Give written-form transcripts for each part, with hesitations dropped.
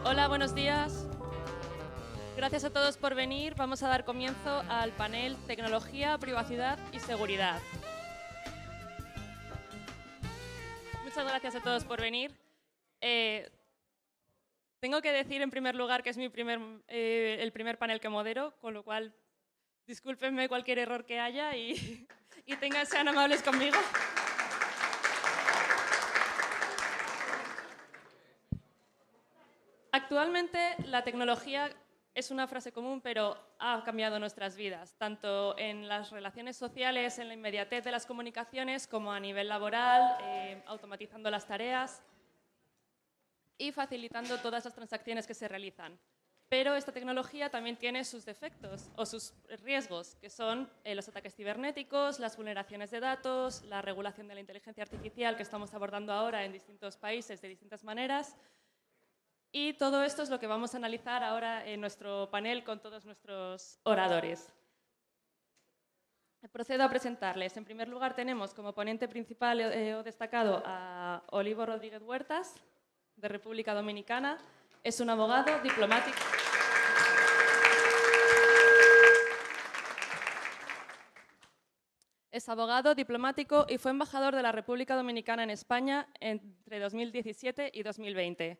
Hola, buenos días. Gracias a todos por venir. Vamos a dar comienzo al panel Tecnología, Privacidad y Seguridad. Muchas gracias a todos por venir. Tengo que decir en primer lugar que es el primer panel que modero, con lo cual discúlpenme cualquier error que haya y sean amables conmigo. Actualmente la tecnología es una frase común, pero ha cambiado nuestras vidas, tanto en las relaciones sociales, en la inmediatez de las comunicaciones, como a nivel laboral, automatizando las tareas y facilitando todas las transacciones que se realizan. Pero esta tecnología también tiene sus defectos o sus riesgos, que son los ataques cibernéticos, las vulneraciones de datos, la regulación de la inteligencia artificial que estamos abordando ahora en distintos países de distintas maneras. Y todo esto es lo que vamos a analizar ahora en nuestro panel con todos nuestros oradores. Procedo a presentarles. En primer lugar, tenemos como ponente principal o destacado a Olivo Rodríguez Huertas, de República Dominicana. Es un abogado, diplomático. Es abogado, diplomático y fue embajador de la República Dominicana en España entre 2017 y 2020.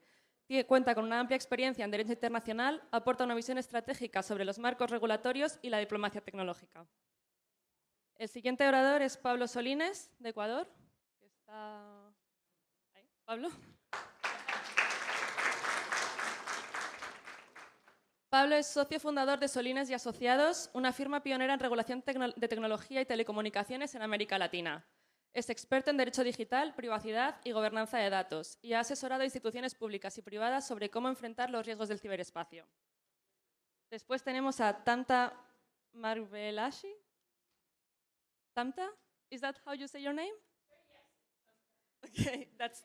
Cuenta con una amplia experiencia en derecho internacional, aporta una visión estratégica sobre los marcos regulatorios y la diplomacia tecnológica. El siguiente orador es Pablo Solines, de Ecuador. ¿Está ahí? ¿Pablo? Pablo es socio fundador de Solines y Asociados, una firma pionera en regulación de tecnología y telecomunicaciones en América Latina. Es experto en derecho digital, privacidad y gobernanza de datos y ha asesorado a instituciones públicas y privadas sobre cómo enfrentar los riesgos del ciberespacio. Después tenemos a Tamta Marvelashi. Tamta, is that how you say your name? Yes. Okay, that's.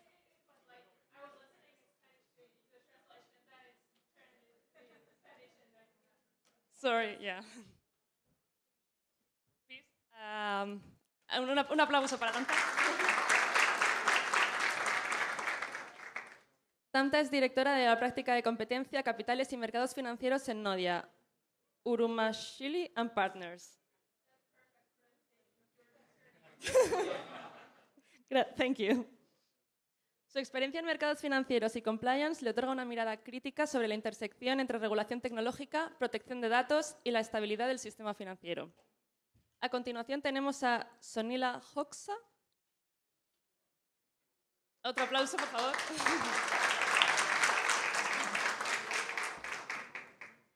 Sorry, yeah. Please, un aplauso para Tamta. Tamta es directora de la práctica de competencia, capitales y mercados financieros en Nodia, Urumashili and Partners. Thank you. Su experiencia en mercados financieros y compliance le otorga una mirada crítica sobre la intersección entre regulación tecnológica, protección de datos y la estabilidad del sistema financiero. A continuación tenemos a Sonila Hoxha. Otro aplauso, por favor.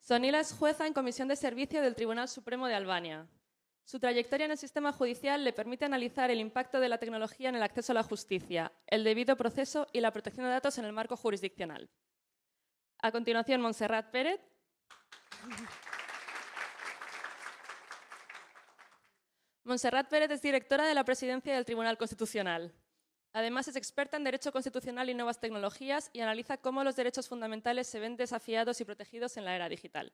Sonila es jueza en comisión de servicio del Tribunal Supremo de Albania. Su trayectoria en el sistema judicial le permite analizar el impacto de la tecnología en el acceso a la justicia, el debido proceso y la protección de datos en el marco jurisdiccional. A continuación, Montserrat Pérez. Montserrat Pérez es directora de la presidencia del Tribunal Constitucional. Además, es experta en Derecho Constitucional y Nuevas Tecnologías y analiza cómo los derechos fundamentales se ven desafiados y protegidos en la era digital.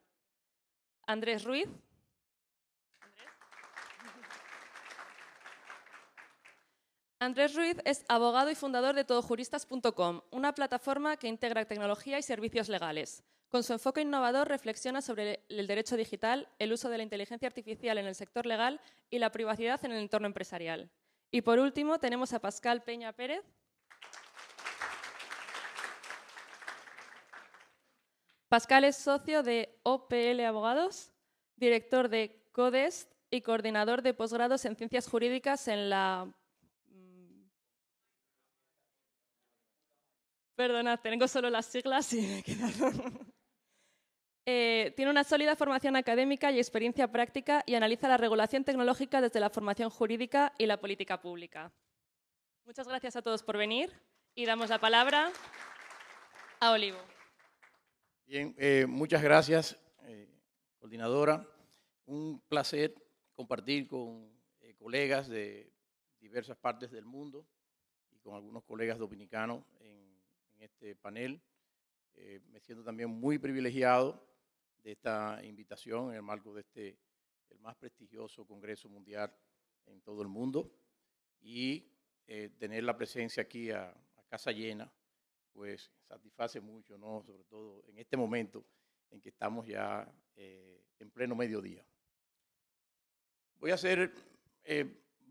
Andrés Ruiz. Andrés Ruiz es abogado y fundador de todojuristas.com, una plataforma que integra tecnología y servicios legales. Con su enfoque innovador reflexiona sobre el derecho digital, el uso de la inteligencia artificial en el sector legal y la privacidad en el entorno empresarial. Y por último tenemos a Pascal Peña Pérez. Pascal es socio de OPL Abogados, director de CODEST y coordinador de posgrados en Ciencias Jurídicas en la... Perdonad, tengo solo las siglas y me he quedado... tiene una sólida formación académica y experiencia práctica y analiza la regulación tecnológica desde la formación jurídica y la política pública. Muchas gracias a todos por venir y damos la palabra a Olivo. Bien, muchas gracias, coordinadora. Un placer compartir con colegas de diversas partes del mundo y con algunos colegas dominicanos en este panel. Me siento también muy privilegiado de esta invitación en el marco de el más prestigioso Congreso Mundial en todo el mundo y tener la presencia aquí a casa llena pues satisface mucho, ¿no? Sobre todo en este momento en que estamos ya en pleno mediodía. Voy a ser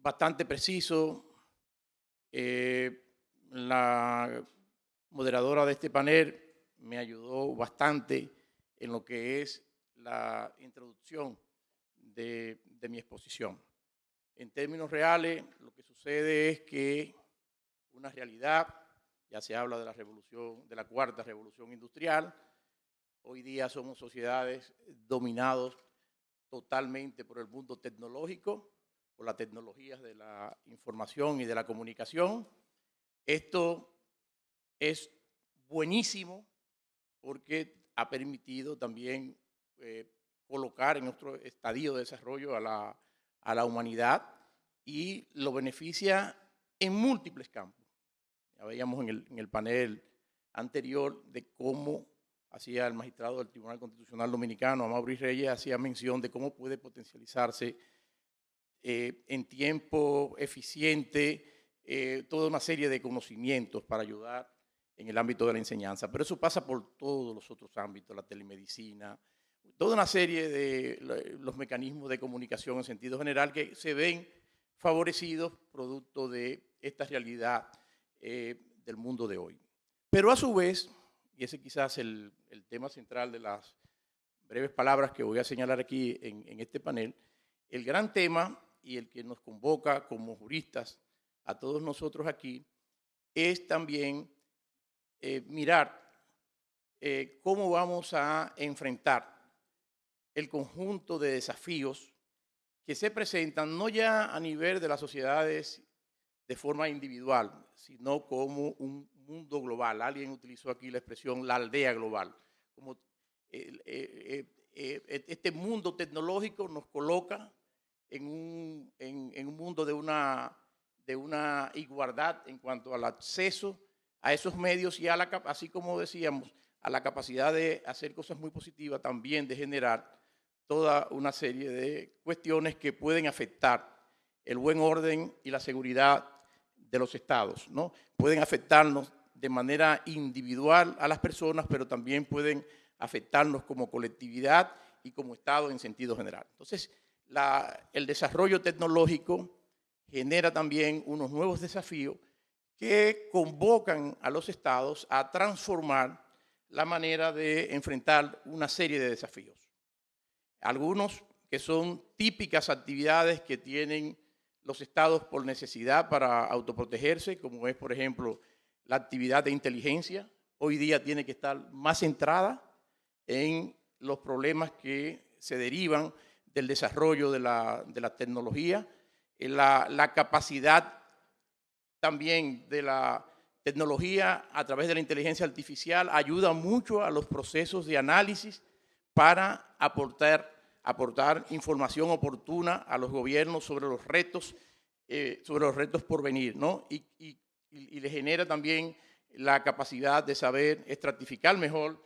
bastante preciso. La moderadora de este panel me ayudó bastante en lo que es la introducción de mi exposición. En términos reales, lo que sucede es que una realidad, ya se habla de la revolución, de la cuarta revolución industrial. Hoy día somos sociedades dominadas totalmente por el mundo tecnológico, por las tecnologías de la información y de la comunicación. Esto es buenísimo porque ha permitido también colocar en nuestro estadio de desarrollo a la humanidad y lo beneficia en múltiples campos. Ya veíamos en el panel anterior de cómo hacía el magistrado del Tribunal Constitucional Dominicano, Amaury Reyes, hacía mención de cómo puede potencializarse en tiempo eficiente toda una serie de conocimientos para ayudar en el ámbito de la enseñanza. Pero eso pasa por todos los otros ámbitos, la telemedicina, toda una serie de los mecanismos de comunicación en sentido general que se ven favorecidos producto de esta realidad del mundo de hoy. Pero a su vez, y ese quizás es el tema central de las breves palabras que voy a señalar aquí en este panel, el gran tema y el que nos convoca como juristas a todos nosotros aquí es también mirar cómo vamos a enfrentar el conjunto de desafíos que se presentan no ya a nivel de las sociedades de forma individual, sino como un mundo global. Alguien utilizó aquí la expresión la aldea global. Como este mundo tecnológico nos coloca en un mundo de una igualdad en cuanto al acceso a esos medios y así como decíamos, a la capacidad de hacer cosas muy positivas, también de generar toda una serie de cuestiones que pueden afectar el buen orden y la seguridad de los estados, ¿no? Pueden afectarnos de manera individual a las personas, pero también pueden afectarnos como colectividad y como estado en sentido general. Entonces, el desarrollo tecnológico genera también unos nuevos desafíos que convocan a los estados a transformar la manera de enfrentar una serie de desafíos. Algunos que son típicas actividades que tienen los estados por necesidad para autoprotegerse, como es, por ejemplo, la actividad de inteligencia. Hoy día tiene que estar más centrada en los problemas que se derivan del desarrollo de la tecnología, la capacidad también de la tecnología a través de la inteligencia artificial ayuda mucho a los procesos de análisis para aportar información oportuna a los gobiernos sobre los retos por venir, ¿no? Y le genera también la capacidad de saber estratificar mejor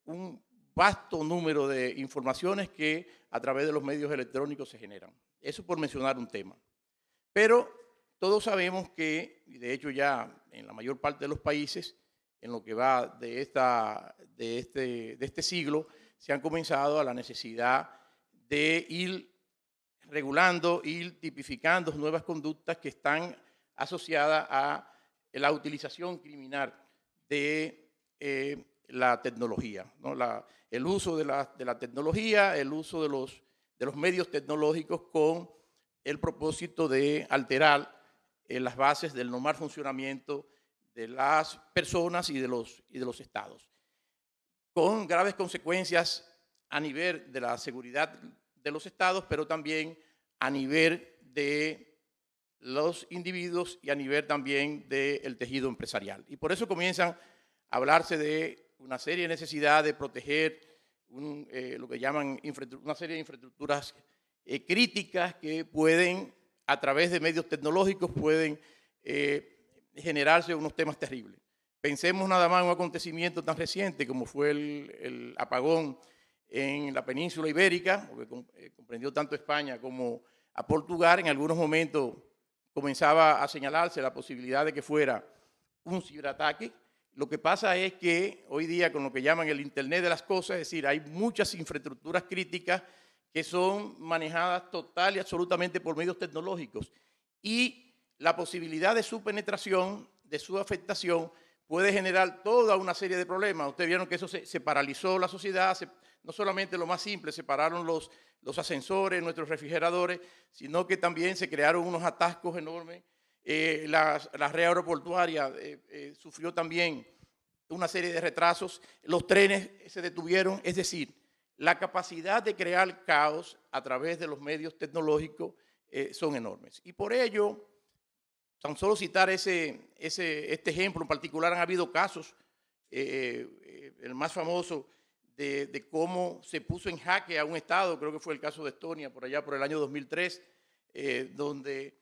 un vasto número de informaciones que a través de los medios electrónicos se generan. Eso por mencionar un tema. Pero todos sabemos que, y de hecho ya en la mayor parte de los países, en lo que va de este siglo, se han comenzado a la necesidad de ir regulando, ir tipificando nuevas conductas que están asociadas a la utilización criminal de la tecnología, ¿no? El uso de la tecnología, el uso de los medios tecnológicos con el propósito de alterar las bases del normal funcionamiento de las personas y de los estados, con graves consecuencias a nivel de la seguridad de los estados, pero también a nivel de los individuos y a nivel también del tejido empresarial. Y por eso comienzan a hablarse de una serie de necesidades de proteger lo que llaman una serie de infraestructuras críticas que pueden, a través de medios tecnológicos, pueden generarse unos temas terribles. Pensemos nada más en un acontecimiento tan reciente como fue el apagón en la península ibérica, que comprendió tanto a España como a Portugal. En algunos momentos comenzaba a señalarse la posibilidad de que fuera un ciberataque Lo que pasa es que hoy día con lo que llaman el Internet de las cosas, es decir, hay muchas infraestructuras críticas que son manejadas total y absolutamente por medios tecnológicos. Y la posibilidad de su penetración, de su afectación, puede generar toda una serie de problemas. Ustedes vieron que eso se paralizó la sociedad, no solamente lo más simple, se pararon los ascensores, nuestros refrigeradores, sino que también se crearon unos atascos enormes. La red aeroportuaria sufrió también una serie de retrasos, los trenes se detuvieron, es decir, la capacidad de crear caos a través de los medios tecnológicos son enormes. Y por ello, tan solo citar este ejemplo en particular, han habido casos, el más famoso de cómo se puso en jaque a un Estado, creo que fue el caso de Estonia, por allá por el año 2003, donde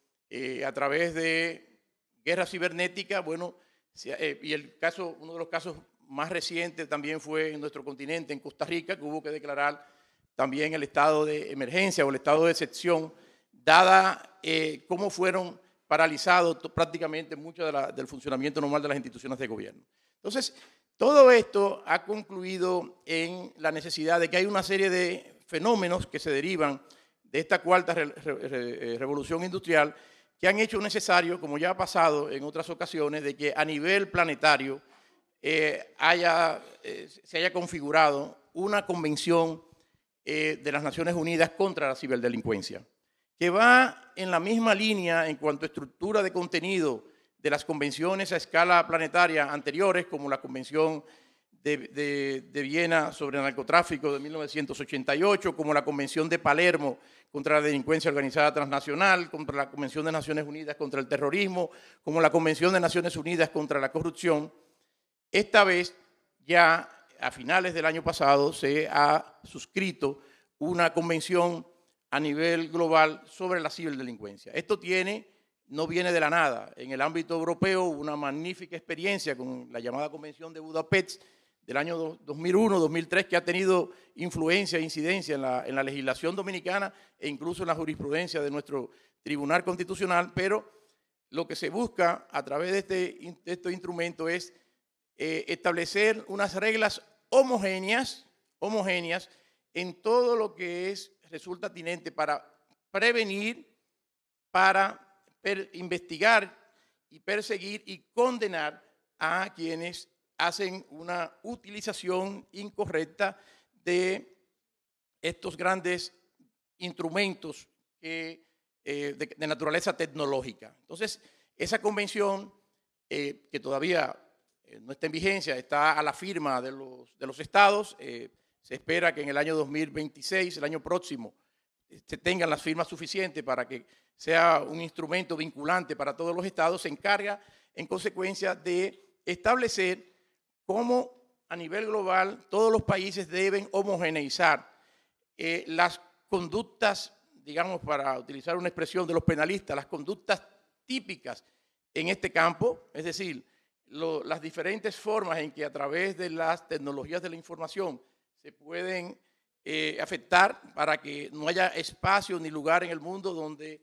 a través de guerra cibernética, bueno, y uno de los casos más recientes también fue en nuestro continente, en Costa Rica, que hubo que declarar también el estado de emergencia o el estado de excepción, dada cómo fueron paralizados prácticamente mucho del funcionamiento normal de las instituciones de gobierno. Entonces, todo esto ha concluido en la necesidad de que hay una serie de fenómenos que se derivan de esta cuarta revolución industrial que han hecho necesario, como ya ha pasado en otras ocasiones, de que a nivel planetario se haya configurado una convención de las Naciones Unidas contra la ciberdelincuencia, que va en la misma línea en cuanto a estructura de contenido de las convenciones a escala planetaria anteriores, como la Convención de Viena sobre el narcotráfico de 1988, como la Convención de Palermo contra la delincuencia organizada transnacional, contra la Convención de Naciones Unidas contra el terrorismo, como la Convención de Naciones Unidas contra la corrupción. Esta vez, ya a finales del año pasado, se ha suscrito una convención a nivel global sobre la ciberdelincuencia. Esto no viene de la nada. En el ámbito europeo, una magnífica experiencia con la llamada Convención de Budapest del año 2001-2003, que ha tenido influencia e incidencia en la legislación dominicana e incluso en la jurisprudencia de nuestro Tribunal Constitucional, pero lo que se busca a través de este instrumento es establecer unas reglas homogéneas en todo lo que resulta tinente para prevenir, para investigar y perseguir y condenar a quienes hacen una utilización incorrecta de estos grandes instrumentos de naturaleza tecnológica. Entonces, esa convención, que todavía no está en vigencia, está a la firma de los estados, se espera que en el año 2026, el año próximo, se tengan las firmas suficientes para que sea un instrumento vinculante para todos los estados, se encarga en consecuencia de establecer cómo a nivel global todos los países deben homogeneizar las conductas, digamos, para utilizar una expresión de los penalistas, las conductas típicas en este campo, es decir, las diferentes formas en que a través de las tecnologías de la información se pueden afectar para que no haya espacio ni lugar en el mundo donde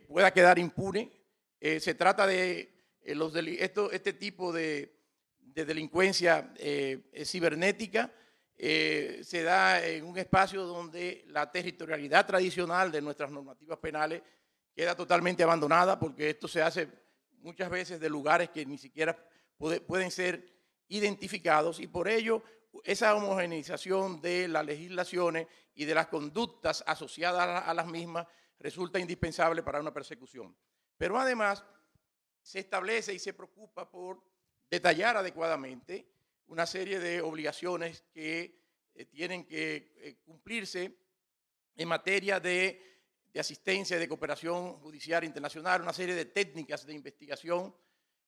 pueda quedar impune. Se trata de este tipo de delincuencia cibernética se da en un espacio donde la territorialidad tradicional de nuestras normativas penales queda totalmente abandonada, porque esto se hace muchas veces de lugares que ni siquiera pueden ser identificados, y por ello esa homogeneización de las legislaciones y de las conductas asociadas a las mismas resulta indispensable para una persecución. Pero además se establece y se preocupa por detallar adecuadamente una serie de obligaciones que tienen que cumplirse en materia de asistencia y de cooperación judicial internacional, una serie de técnicas de investigación,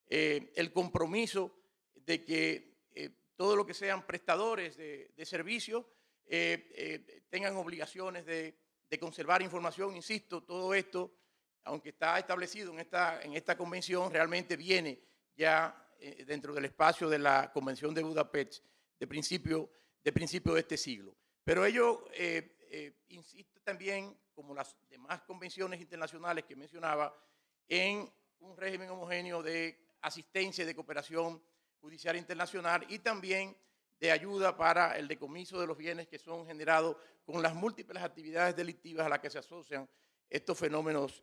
el compromiso de que todo lo que sean prestadores de servicios tengan obligaciones de conservar información. Insisto, todo esto, aunque está establecido en esta convención, realmente viene ya dentro del espacio de la Convención de Budapest de principio de este siglo. Pero ello insiste también, como las demás convenciones internacionales que mencionaba, en un régimen homogéneo de asistencia y de cooperación judicial internacional y también de ayuda para el decomiso de los bienes que son generados con las múltiples actividades delictivas a las que se asocian estos fenómenos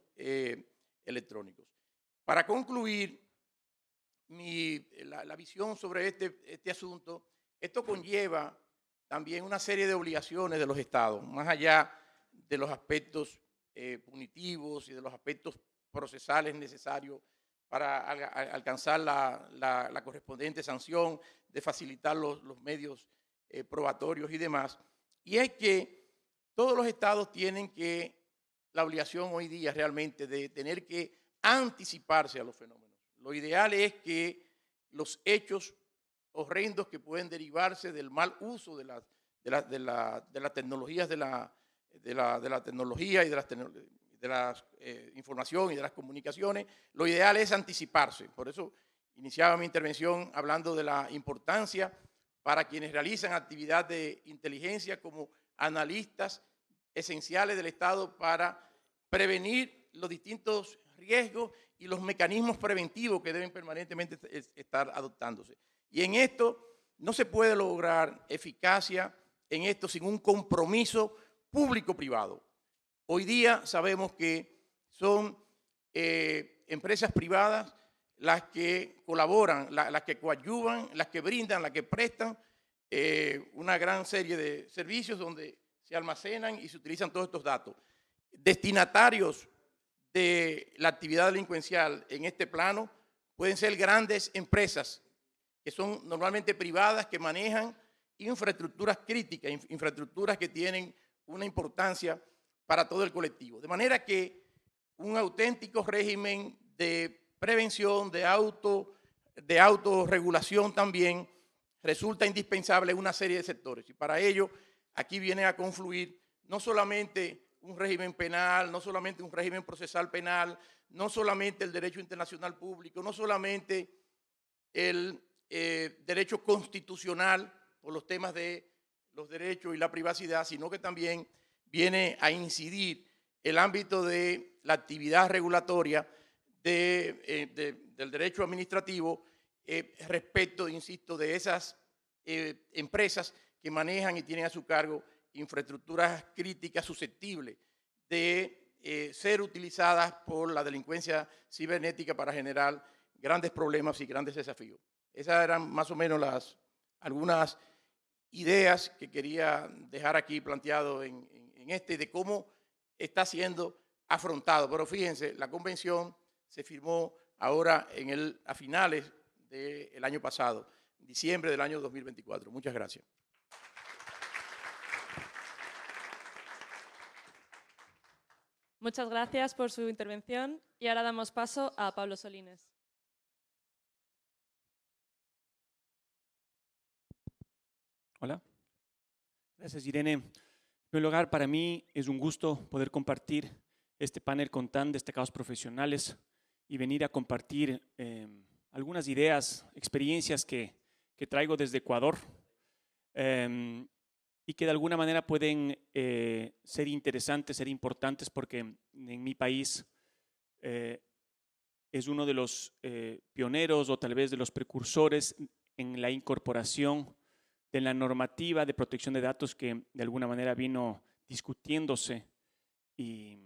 electrónicos. Para concluir la visión sobre este asunto, esto conlleva también una serie de obligaciones de los estados, más allá de los aspectos punitivos y de los aspectos procesales necesarios para alcanzar la correspondiente sanción, de facilitar los medios probatorios y demás. Y es que todos los estados tienen la obligación hoy día realmente de tener que anticiparse a los fenómenos. Lo ideal es que los hechos horrendos que pueden derivarse del mal uso de las tecnologías de la tecnología y de la información y de las comunicaciones, lo ideal es anticiparse. Por eso iniciaba mi intervención hablando de la importancia para quienes realizan actividad de inteligencia como analistas esenciales del Estado para prevenir los distintos riesgos y los mecanismos preventivos que deben permanentemente estar adoptándose. Y en esto no se puede lograr eficacia en esto sin un compromiso público-privado. Hoy día sabemos que son empresas privadas las que colaboran, las que coadyuvan, las que brindan, las que prestan una gran serie de servicios donde se almacenan y se utilizan todos estos datos. Destinatarios de la actividad delincuencial en este plano pueden ser grandes empresas que son normalmente privadas, que manejan infraestructuras críticas, infraestructuras que tienen una importancia para todo el colectivo. De manera que un auténtico régimen de prevención, de autorregulación también resulta indispensable en una serie de sectores. Y para ello, aquí viene a confluir no solamente un régimen penal, no solamente un régimen procesal penal, no solamente el derecho internacional público, no solamente el derecho constitucional por los temas de los derechos y la privacidad, sino que también viene a incidir el ámbito de la actividad regulatoria del derecho administrativo respecto, insisto, de esas empresas que manejan y tienen a su cargo infraestructuras críticas susceptibles de ser utilizadas por la delincuencia cibernética para generar grandes problemas y grandes desafíos. Esas eran más o menos algunas ideas que quería dejar aquí planteado en de cómo está siendo afrontado. Pero fíjense, la convención se firmó ahora a finales del año pasado, diciembre del año 2024. Muchas gracias. Muchas gracias por su intervención y ahora damos paso a Pablo Solines. Hola. Gracias, Irene. En primer lugar, para mí es un gusto poder compartir este panel con tan destacados profesionales y venir a compartir algunas ideas, experiencias que traigo desde Ecuador y que de alguna manera pueden ser interesantes, ser importantes, porque en mi país es uno de los pioneros o tal vez de los precursores en la incorporación de la normativa de protección de datos que de alguna manera vino discutiéndose y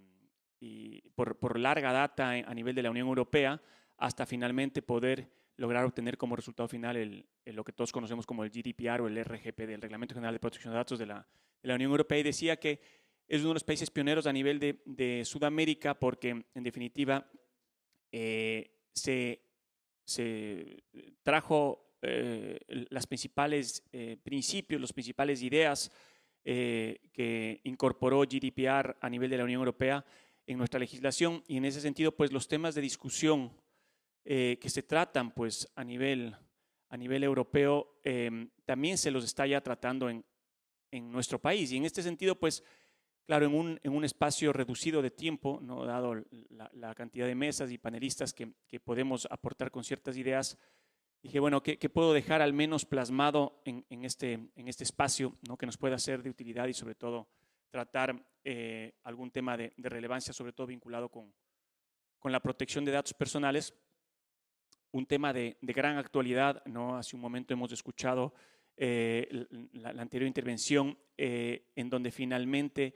por larga data a nivel de la Unión Europea hasta finalmente poder lograr obtener como resultado final lo que todos conocemos como el GDPR o el RGPD, del Reglamento General de Protección de Datos de la Unión Europea, y decía que es uno de los países pioneros a nivel de Sudamérica porque en definitiva se trajo las principales principios, las principales ideas que incorporó GDPR a nivel de la Unión Europea en nuestra legislación, y en ese sentido pues los temas de discusión que se tratan pues a nivel europeo también se los está ya tratando en nuestro país, y en este sentido pues claro, en un espacio reducido de tiempo, ¿no? Dado la cantidad de mesas y panelistas que podemos aportar con ciertas ideas, dije, bueno, ¿qué puedo dejar al menos plasmado en este espacio, ¿no? Que nos pueda ser de utilidad y sobre todo tratar algún tema de relevancia, sobre todo vinculado con la protección de datos personales? un tema de gran actualidad, ¿no? Hace un momento hemos escuchado la anterior intervención en donde finalmente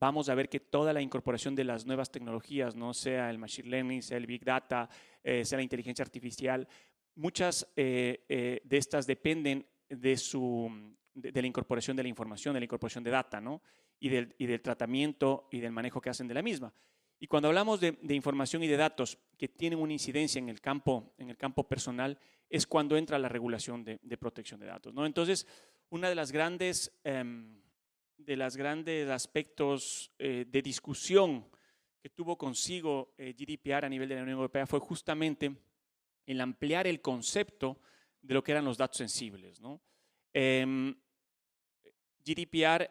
vamos a ver que toda la incorporación de las nuevas tecnologías, no sea el machine learning, sea el big data, sea la inteligencia artificial, muchas de estas dependen de la incorporación de la información, de la incorporación de data, ¿no? y del tratamiento y del manejo que hacen de la misma. Y cuando hablamos de información y de datos que tienen una incidencia en el campo personal, es cuando entra la regulación de protección de datos, ¿no? Entonces, una de las grandes aspectos de discusión que tuvo consigo GDPR a nivel de la Unión Europea fue justamente el ampliar el concepto de lo que eran los datos sensibles, ¿no? GDPR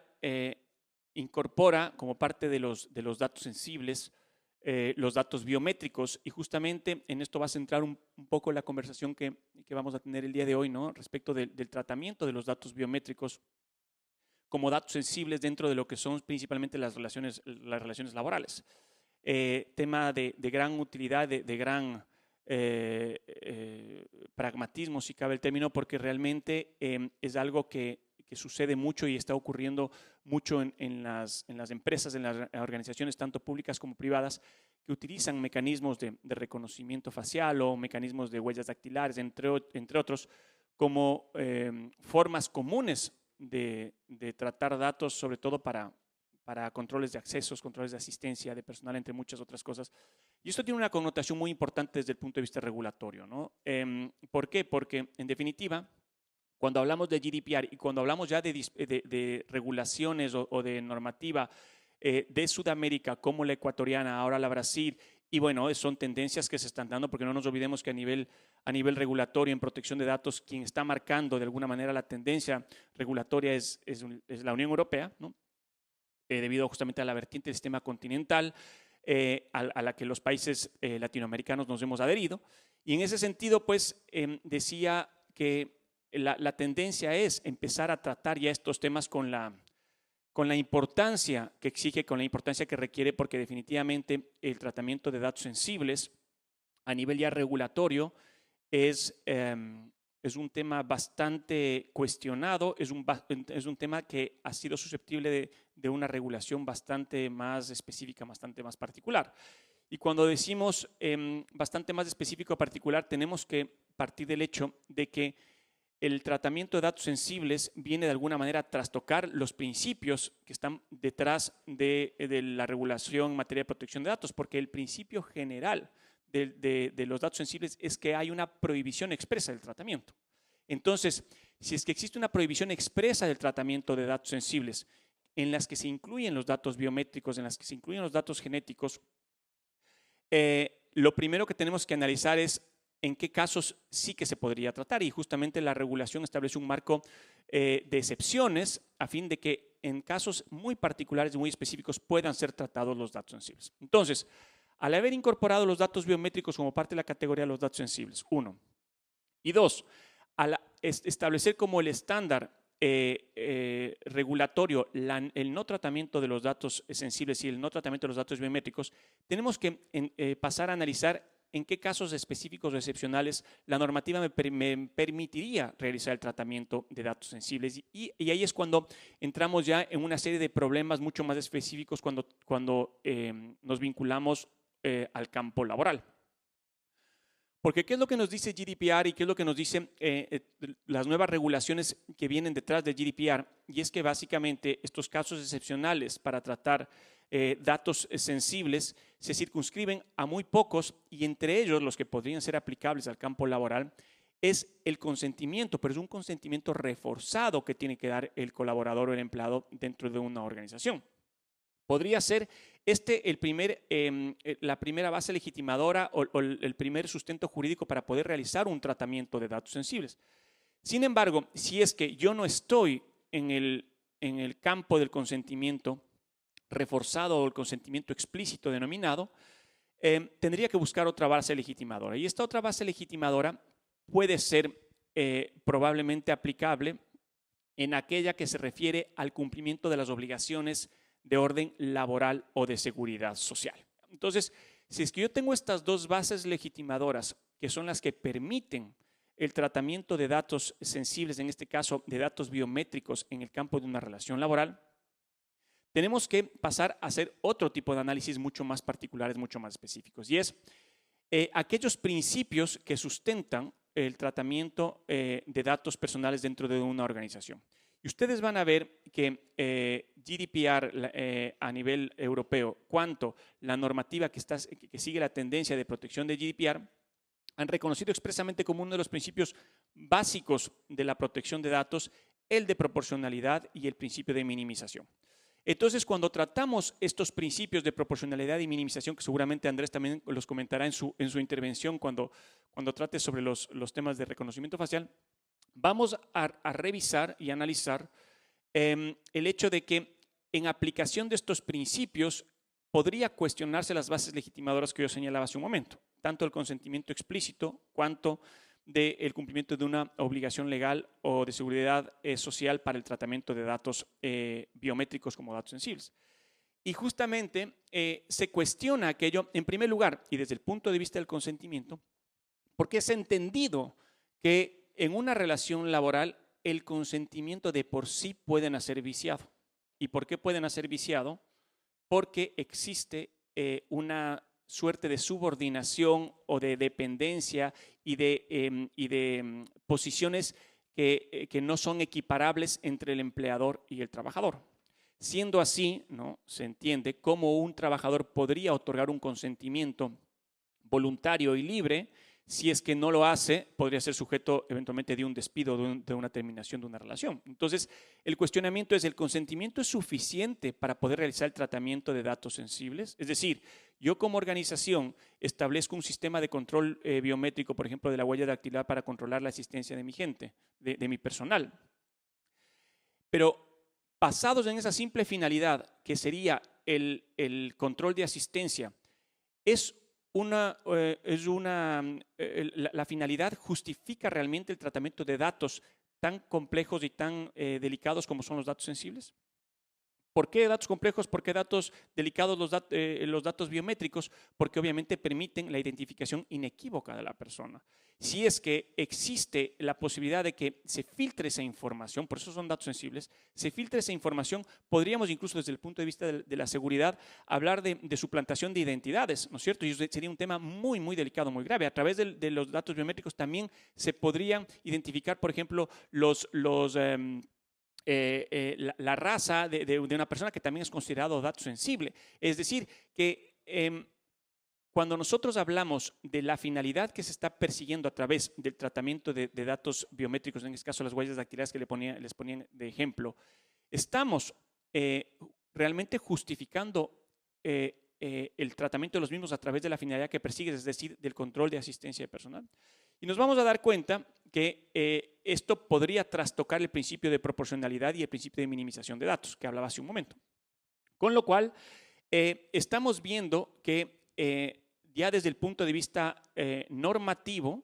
incorpora como parte de los datos sensibles los datos biométricos, y justamente en esto va a centrar un poco la conversación que vamos a tener el día de hoy, ¿no? Respecto del tratamiento de los datos biométricos como datos sensibles dentro de lo que son principalmente las relaciones laborales. Tema de gran utilidad, de gran pragmatismo, si cabe el término, porque realmente es algo que sucede mucho y está ocurriendo mucho en las empresas, en las organizaciones tanto públicas como privadas, que utilizan mecanismos de reconocimiento facial o mecanismos de huellas dactilares, entre otros, como formas comunes de tratar datos, sobre todo para controles de accesos, controles de asistencia de personal, entre muchas otras cosas. Y esto tiene una connotación muy importante desde el punto de vista regulatorio, ¿no? ¿Por qué? Porque, en definitiva, cuando hablamos de GDPR y cuando hablamos ya de regulaciones o de normativa de Sudamérica, como la ecuatoriana, ahora la Brasil, y bueno, son tendencias que se están dando, porque no nos olvidemos que a nivel regulatorio en protección de datos, quien está marcando de alguna manera la tendencia regulatoria es la Unión Europea, ¿no? Debido justamente a la vertiente del sistema continental, a la que los países latinoamericanos nos hemos adherido. Y en ese sentido, pues, decía que la tendencia es empezar a tratar ya estos temas con la importancia que exige, con la importancia que requiere, porque definitivamente el tratamiento de datos sensibles a nivel ya regulatorio es un tema bastante cuestionado, es un tema que ha sido susceptible de una regulación bastante más específica, bastante más particular. Y cuando decimos bastante más específico o particular, tenemos que partir del hecho de que el tratamiento de datos sensibles viene de alguna manera a trastocar los principios que están detrás de la regulación en materia de protección de datos, porque el principio general de los datos sensibles es que hay una prohibición expresa del tratamiento. Entonces, si es que existe una prohibición expresa del tratamiento de datos sensibles, en las que se incluyen los datos biométricos, en las que se incluyen los datos genéticos, lo primero que tenemos que analizar es en qué casos sí que se podría tratar, y justamente la regulación establece un marco de excepciones a fin de que en casos muy particulares y muy específicos puedan ser tratados los datos sensibles. Entonces, al haber incorporado los datos biométricos como parte de la categoría de los datos sensibles, 1, y 2, al establecer como el estándar regulatorio el no tratamiento de los datos sensibles y el no tratamiento de los datos biométricos, tenemos que pasar a analizar en qué casos específicos o excepcionales la normativa me permitiría realizar el tratamiento de datos sensibles. Y ahí es cuando entramos ya en una serie de problemas mucho más específicos cuando nos vinculamos al campo laboral. Porque ¿qué es lo que nos dice GDPR y qué es lo que nos dicen las nuevas regulaciones que vienen detrás de GDPR? Y es que básicamente estos casos excepcionales para tratar datos sensibles se circunscriben a muy pocos, y entre ellos los que podrían ser aplicables al campo laboral es el consentimiento, pero es un consentimiento reforzado que tiene que dar el colaborador o el empleado dentro de una organización. Podría ser la primera base legitimadora o el primer sustento jurídico para poder realizar un tratamiento de datos sensibles. Sin embargo, si es que yo no estoy en el campo del consentimiento reforzado o el consentimiento explícito denominado, tendría que buscar otra base legitimadora. Y esta otra base legitimadora puede ser probablemente aplicable en aquella que se refiere al cumplimiento de las obligaciones de orden laboral o de seguridad social. Entonces, si es que yo tengo estas dos bases legitimadoras que son las que permiten el tratamiento de datos sensibles, en este caso de datos biométricos en el campo de una relación laboral, tenemos que pasar a hacer otro tipo de análisis mucho más particulares, mucho más específicos, y es aquellos principios que sustentan el tratamiento de datos personales dentro de una organización. Y ustedes van a ver que GDPR a nivel europeo, cuanto la normativa que sigue la tendencia de protección de GDPR, han reconocido expresamente como uno de los principios básicos de la protección de datos el de proporcionalidad y el principio de minimización. Entonces, cuando tratamos estos principios de proporcionalidad y minimización, que seguramente Andrés también los comentará en su intervención cuando trate sobre los temas de reconocimiento facial, vamos a revisar y analizar el hecho de que en aplicación de estos principios podría cuestionarse las bases legitimadoras que yo señalaba hace un momento, tanto el consentimiento explícito cuanto del cumplimiento de una obligación legal o de seguridad social para el tratamiento de datos biométricos como datos sensibles. Y justamente se cuestiona aquello, en primer lugar, y desde el punto de vista del consentimiento, porque es entendido que en una relación laboral el consentimiento de por sí puede nacer viciado. ¿Y por qué puede nacer viciado? Porque existe una suerte de subordinación o de dependencia y de posiciones que no son equiparables entre el empleador y el trabajador. Siendo así, ¿no?, se entiende cómo un trabajador podría otorgar un consentimiento voluntario y libre. Si es que no lo hace, podría ser sujeto eventualmente de un despido, de una terminación de una relación. Entonces, el cuestionamiento es, ¿el consentimiento es suficiente para poder realizar el tratamiento de datos sensibles? Es decir, yo como organización establezco un sistema de control biométrico, por ejemplo, de la huella dactilar para controlar la asistencia de mi gente, de mi personal. Pero basados en esa simple finalidad, que sería el control de asistencia, la finalidad justifica realmente el tratamiento de datos tan complejos y tan delicados como son los datos sensibles. ¿Por qué datos complejos? ¿Por qué datos delicados los datos biométricos? Porque obviamente permiten la identificación inequívoca de la persona. Si es que existe la posibilidad de que se filtre esa información, por eso son datos sensibles, se filtre esa información, podríamos incluso desde el punto de vista de la seguridad hablar de suplantación de identidades, ¿no es cierto? Y eso sería un tema muy, muy delicado, muy grave. A través de los datos biométricos también se podrían identificar, por ejemplo, la raza de una persona, que también es considerado dato sensible. Es decir, que cuando nosotros hablamos de la finalidad que se está persiguiendo a través del tratamiento de datos biométricos, en este caso las huellas dactilares que les ponían de ejemplo, estamos realmente justificando el tratamiento de los mismos a través de la finalidad que persigue, es decir, del control de asistencia de personal. Y nos vamos a dar cuenta que esto podría trastocar el principio de proporcionalidad y el principio de minimización de datos, que hablaba hace un momento. Con lo cual, estamos viendo que ya desde el punto de vista normativo,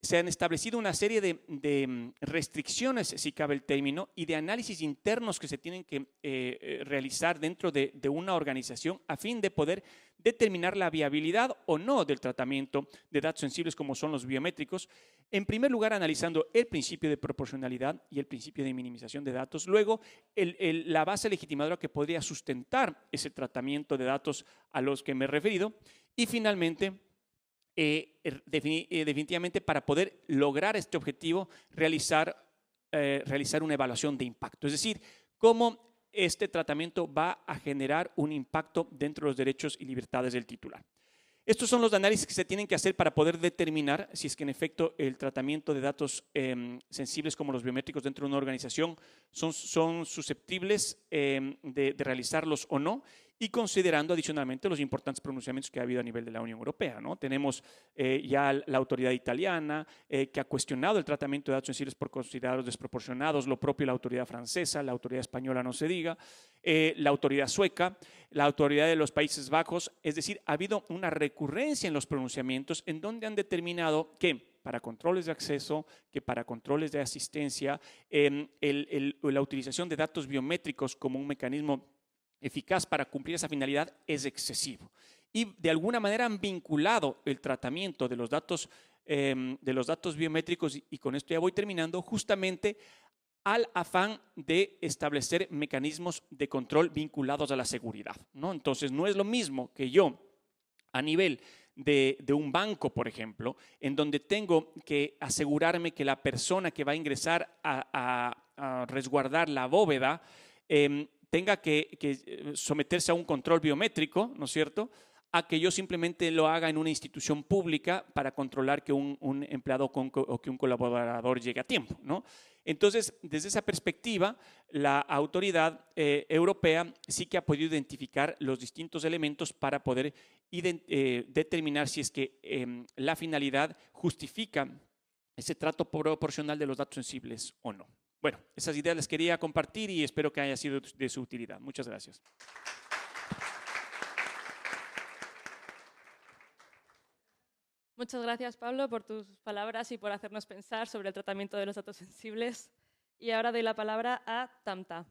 se han establecido una serie de restricciones, si cabe el término, y de análisis internos que se tienen que realizar dentro de una organización a fin de poder determinar la viabilidad o no del tratamiento de datos sensibles como son los biométricos. En primer lugar, analizando el principio de proporcionalidad y el principio de minimización de datos. Luego, la base legitimadora que podría sustentar ese tratamiento de datos a los que me he referido. Y finalmente, definitivamente para poder lograr este objetivo, realizar una evaluación de impacto. Es decir, cómo este tratamiento va a generar un impacto dentro de los derechos y libertades del titular. Estos son los análisis que se tienen que hacer para poder determinar si es que en efecto el tratamiento de datos sensibles como los biométricos dentro de una organización son susceptibles de realizarlos o no, y considerando adicionalmente los importantes pronunciamientos que ha habido a nivel de la Unión Europea, ¿no? Tenemos ya la autoridad italiana que ha cuestionado el tratamiento de datos sensibles por considerarlos desproporcionados, lo propio la autoridad francesa, la autoridad española no se diga, la autoridad sueca, la autoridad de los Países Bajos. Es decir, ha habido una recurrencia en los pronunciamientos en donde han determinado que para controles de acceso, que para controles de asistencia, la utilización de datos biométricos como un mecanismo eficaz para cumplir esa finalidad es excesivo. y de alguna manera han vinculado el tratamiento de los datos biométricos, y con esto ya voy terminando, justamente al afán de establecer mecanismos de control vinculados a la seguridad, ¿no? Entonces, no es lo mismo que yo, a nivel de un banco, por ejemplo, en donde tengo que asegurarme que la persona que va a ingresar a resguardar la bóveda tenga que someterse a un control biométrico, ¿no es cierto?, a que yo simplemente lo haga en una institución pública para controlar que un empleado o que un colaborador llegue a tiempo, ¿no? Entonces, desde esa perspectiva, la autoridad europea sí que ha podido identificar los distintos elementos para poder determinar si es que la finalidad justifica ese trato proporcional de los datos sensibles o no. Bueno, esas ideas las quería compartir y espero que haya sido de su utilidad. Muchas gracias. Muchas gracias, Pablo, por tus palabras y por hacernos pensar sobre el tratamiento de los datos sensibles. Y ahora doy la palabra a Tamta.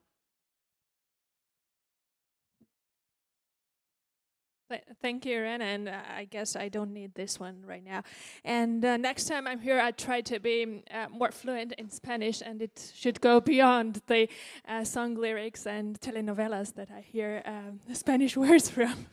Thank you, Irene, and I guess I don't need this one right now. And next time I'm here, I try to be more fluent in Spanish, and it should go beyond the song lyrics and telenovelas that I hear the Spanish words from.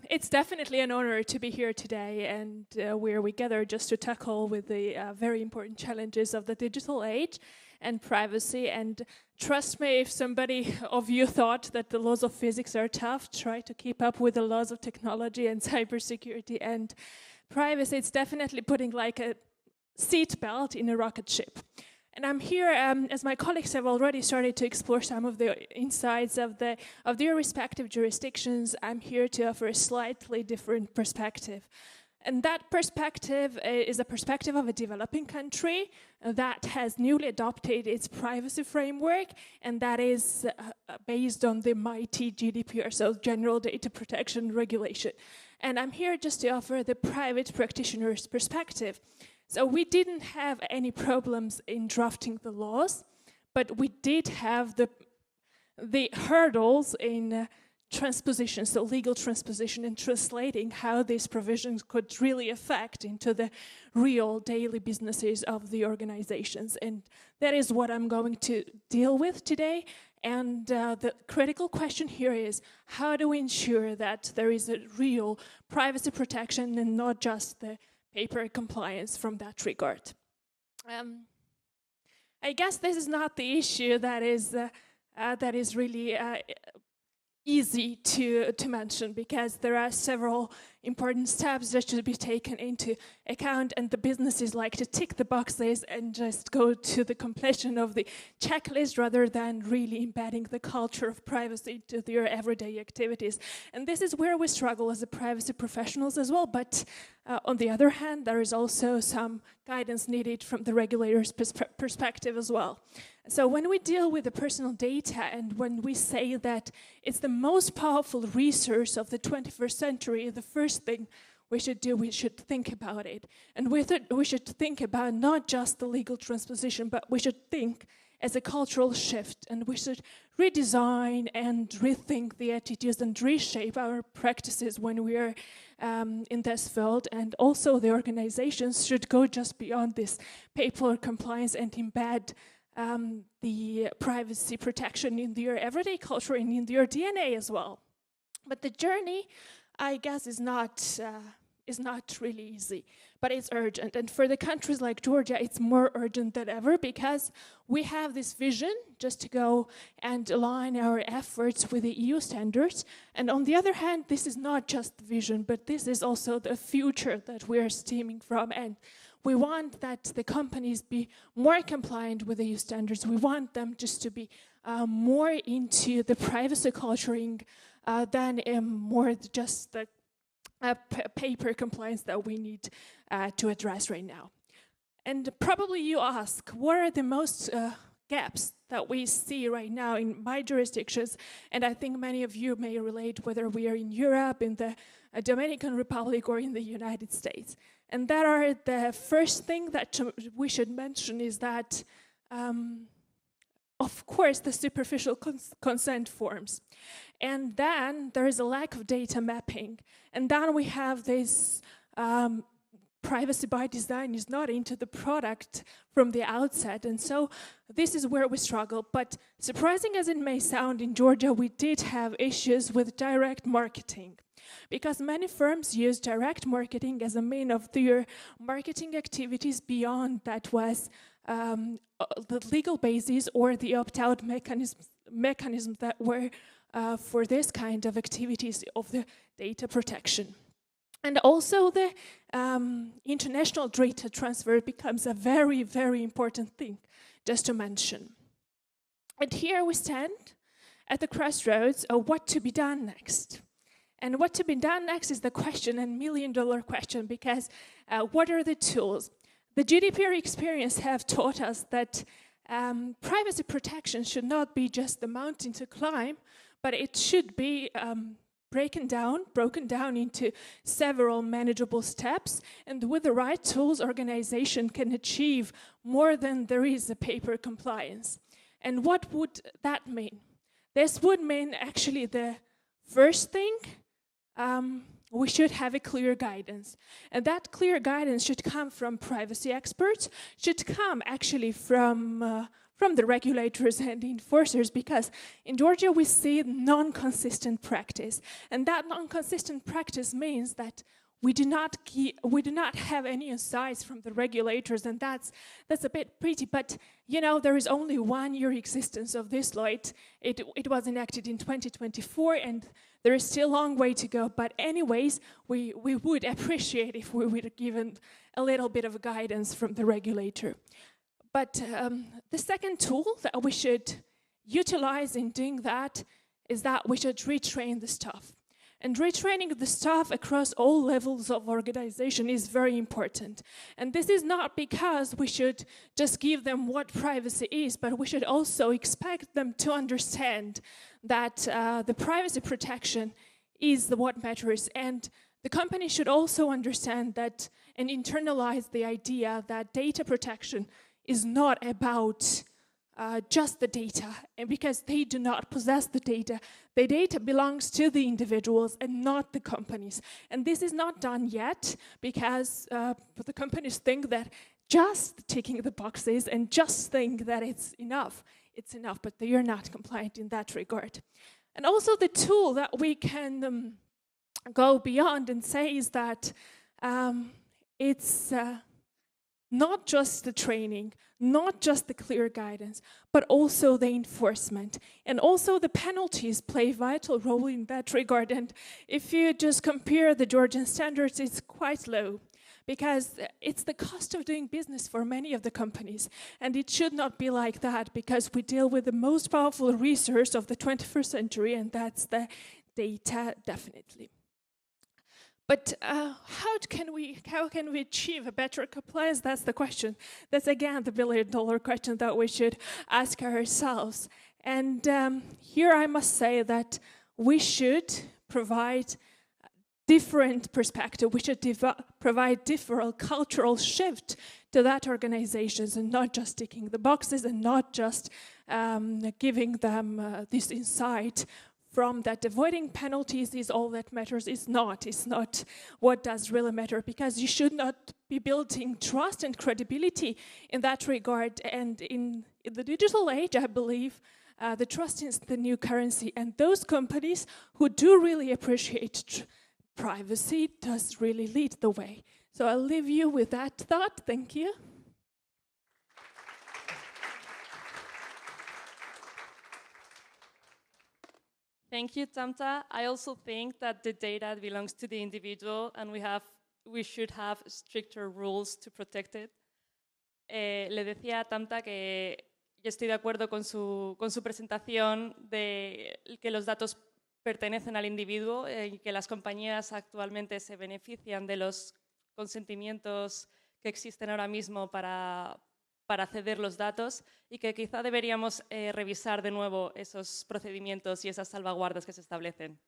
It's definitely an honor to be here today, and where we gather just to tackle with the very important challenges of the digital age and privacy. And trust me, if somebody of you thought that the laws of physics are tough, try to keep up with the laws of technology and cybersecurity and privacy. It's definitely putting like a seat belt in a rocket ship. And I'm here, as my colleagues have already started to explore some of the insights of their respective jurisdictions. I'm here to offer a slightly different perspective. And that perspective is a perspective of a developing country that has newly adopted its privacy framework, and that is based on the mighty GDPR, so General Data Protection Regulation. And I'm here just to offer the private practitioner's perspective. So we didn't have any problems in drafting the laws, but we did have the hurdles in transposition, so legal transposition, and translating how these provisions could really affect into the real daily businesses of the organizations. And that is what I'm going to deal with today. And the critical question here is, how do we ensure that there is a real privacy protection and not just the paper compliance from that regard? I guess this is not the issue that is really easy to mention, because there are several important steps that should be taken into account, and the businesses like to tick the boxes and just go to the completion of the checklist rather than really embedding the culture of privacy to their everyday activities. And this is where we struggle as the privacy professionals as well, but on the other hand, there is also some guidance needed from the regulator's perspective as well. So when we deal with the personal data, and when we say that it's the most powerful resource of the 21st century, the first thing we should do, we should think about it. And with it, we should think about not just the legal transposition, but we should think as a cultural shift, and we should redesign and rethink the attitudes and reshape our practices when we are in this field. And also the organizations should go just beyond this paper compliance and embed the privacy protection in their everyday culture and in their DNA as well. But the journey, I guess, is not really easy, but it's urgent. And for the countries like Georgia, it's more urgent than ever, because we have this vision just to go and align our efforts with the EU standards. And on the other hand, this is not just the vision, but this is also the future that we're stemming from. And we want that the companies be more compliant with the EU standards. We want them just to be more into the privacy culturing than more just the paper compliance that we need to address right now. And probably you ask, what are the most gaps that we see right now in my jurisdictions? And I think many of you may relate, whether we are in Europe, in the Dominican Republic, or in the United States. And that are the first thing that we should mention is that, of course, the superficial consent forms. And then there is a lack of data mapping. And then we have this privacy by design is not into the product from the outset. And so this is where we struggle. But surprising as it may sound, in Georgia, we did have issues with direct marketing, because many firms use direct marketing as a mean of their marketing activities beyond that was the legal basis or the opt-out mechanisms that were for this kind of activities of the data protection. And also the international data transfer becomes a very, very important thing, just to mention. And here we stand at the crossroads of what to be done next. And what to be done next is the question, and million-dollar question, because what are the tools? The GDPR experience have taught us that privacy protection should not be just the mountain to climb, but it should be broken down into several manageable steps, and with the right tools, organization can achieve more than there is a paper compliance. And what would that mean? This would mean actually the first thing, we should have a clear guidance. And that clear guidance should come from privacy experts, should come actually from the regulators and enforcers, because in Georgia we see non-consistent practice. And that non-consistent practice means that we do not have any insights from the regulators, and that's a bit pretty. But you know, there is only 1 year existence of this law. It was enacted in 2024, and there is still a long way to go. But anyways, we would appreciate if we were given a little bit of guidance from the regulator. But the second tool that we should utilize in doing that is that we should retrain the staff. And retraining the staff across all levels of organization is very important. And this is not because we should just give them what privacy is, but we should also expect them to understand that the privacy protection is what matters. And the company should also understand that and internalize the idea that data protection is not about just the data, and because they do not possess the data belongs to the individuals and not the companies. And this is not done yet because the companies think that just ticking the boxes and just think that it's enough, but they are not compliant in that regard. And also the tool that we can go beyond and say is that it's not just the training, not just the clear guidance, but also the enforcement. And also the penalties play a vital role in that regard. And if you just compare the Georgian standards, it's quite low, because it's the cost of doing business for many of the companies. And it should not be like that, because we deal with the most powerful resource of the 21st century, and that's the data, definitely. But how can we achieve a better compliance? That's the question. That's again the billion-dollar question that we should ask ourselves. And here I must say that we should provide different perspective. We should provide different cultural shift to that organizations, and not just ticking the boxes, and not just giving them this insight from that avoiding penalties is all that matters. It's not what does really matter, because you should not be building trust and credibility in that regard. And in the digital age, I believe the trust is the new currency, and those companies who do really appreciate privacy does really lead the way. So I'll leave you with that thought. Thank you. Thank you, Tamta. I also think that the data belongs to the individual, and we should have stricter rules to protect it. Le decía a Tamta que yo estoy de acuerdo con su presentación de que los datos pertenecen al individuo y que las compañías actualmente se benefician de los consentimientos que existen ahora mismo para ceder los datos, y que quizá deberíamos revisar de nuevo esos procedimientos y esas salvaguardas que se establecen.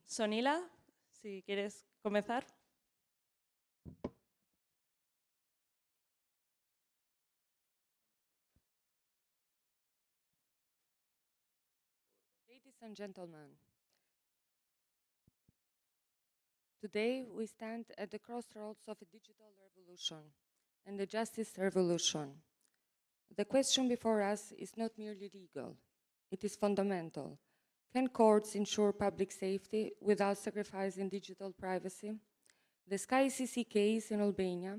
Sonila, si quieres comenzar. Ladies and gentlemen, today we stand at the crossroads of a digital revolution and a justice revolution. The question before us is not merely legal, it is fundamental. Can courts ensure public safety without sacrificing digital privacy? The SkyCC case in Albania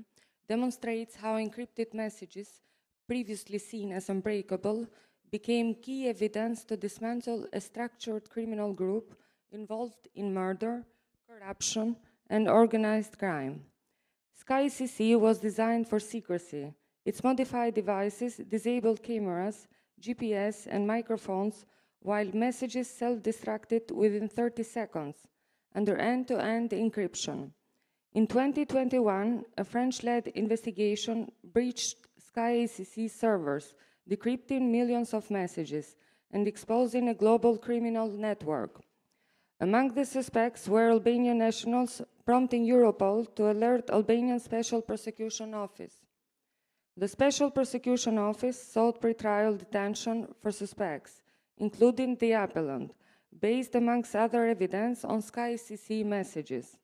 demonstrates how encrypted messages, previously seen as unbreakable, became key evidence to dismantle a structured criminal group involved in murder, corruption, and organized crime. SkyCC was designed for secrecy. Its modified devices disabled cameras, GPS, and microphones, while messages self-destructed within 30 seconds under end-to-end encryption. In 2021, a French-led investigation breached SkyCC servers, decrypting millions of messages and exposing a global criminal network. Among the suspects were Albanian nationals, prompting Europol to alert Albanian Special Prosecution Office. The Special Prosecution Office sought pretrial detention for suspects, including the appellant, based amongst other evidence on SkyCC messages.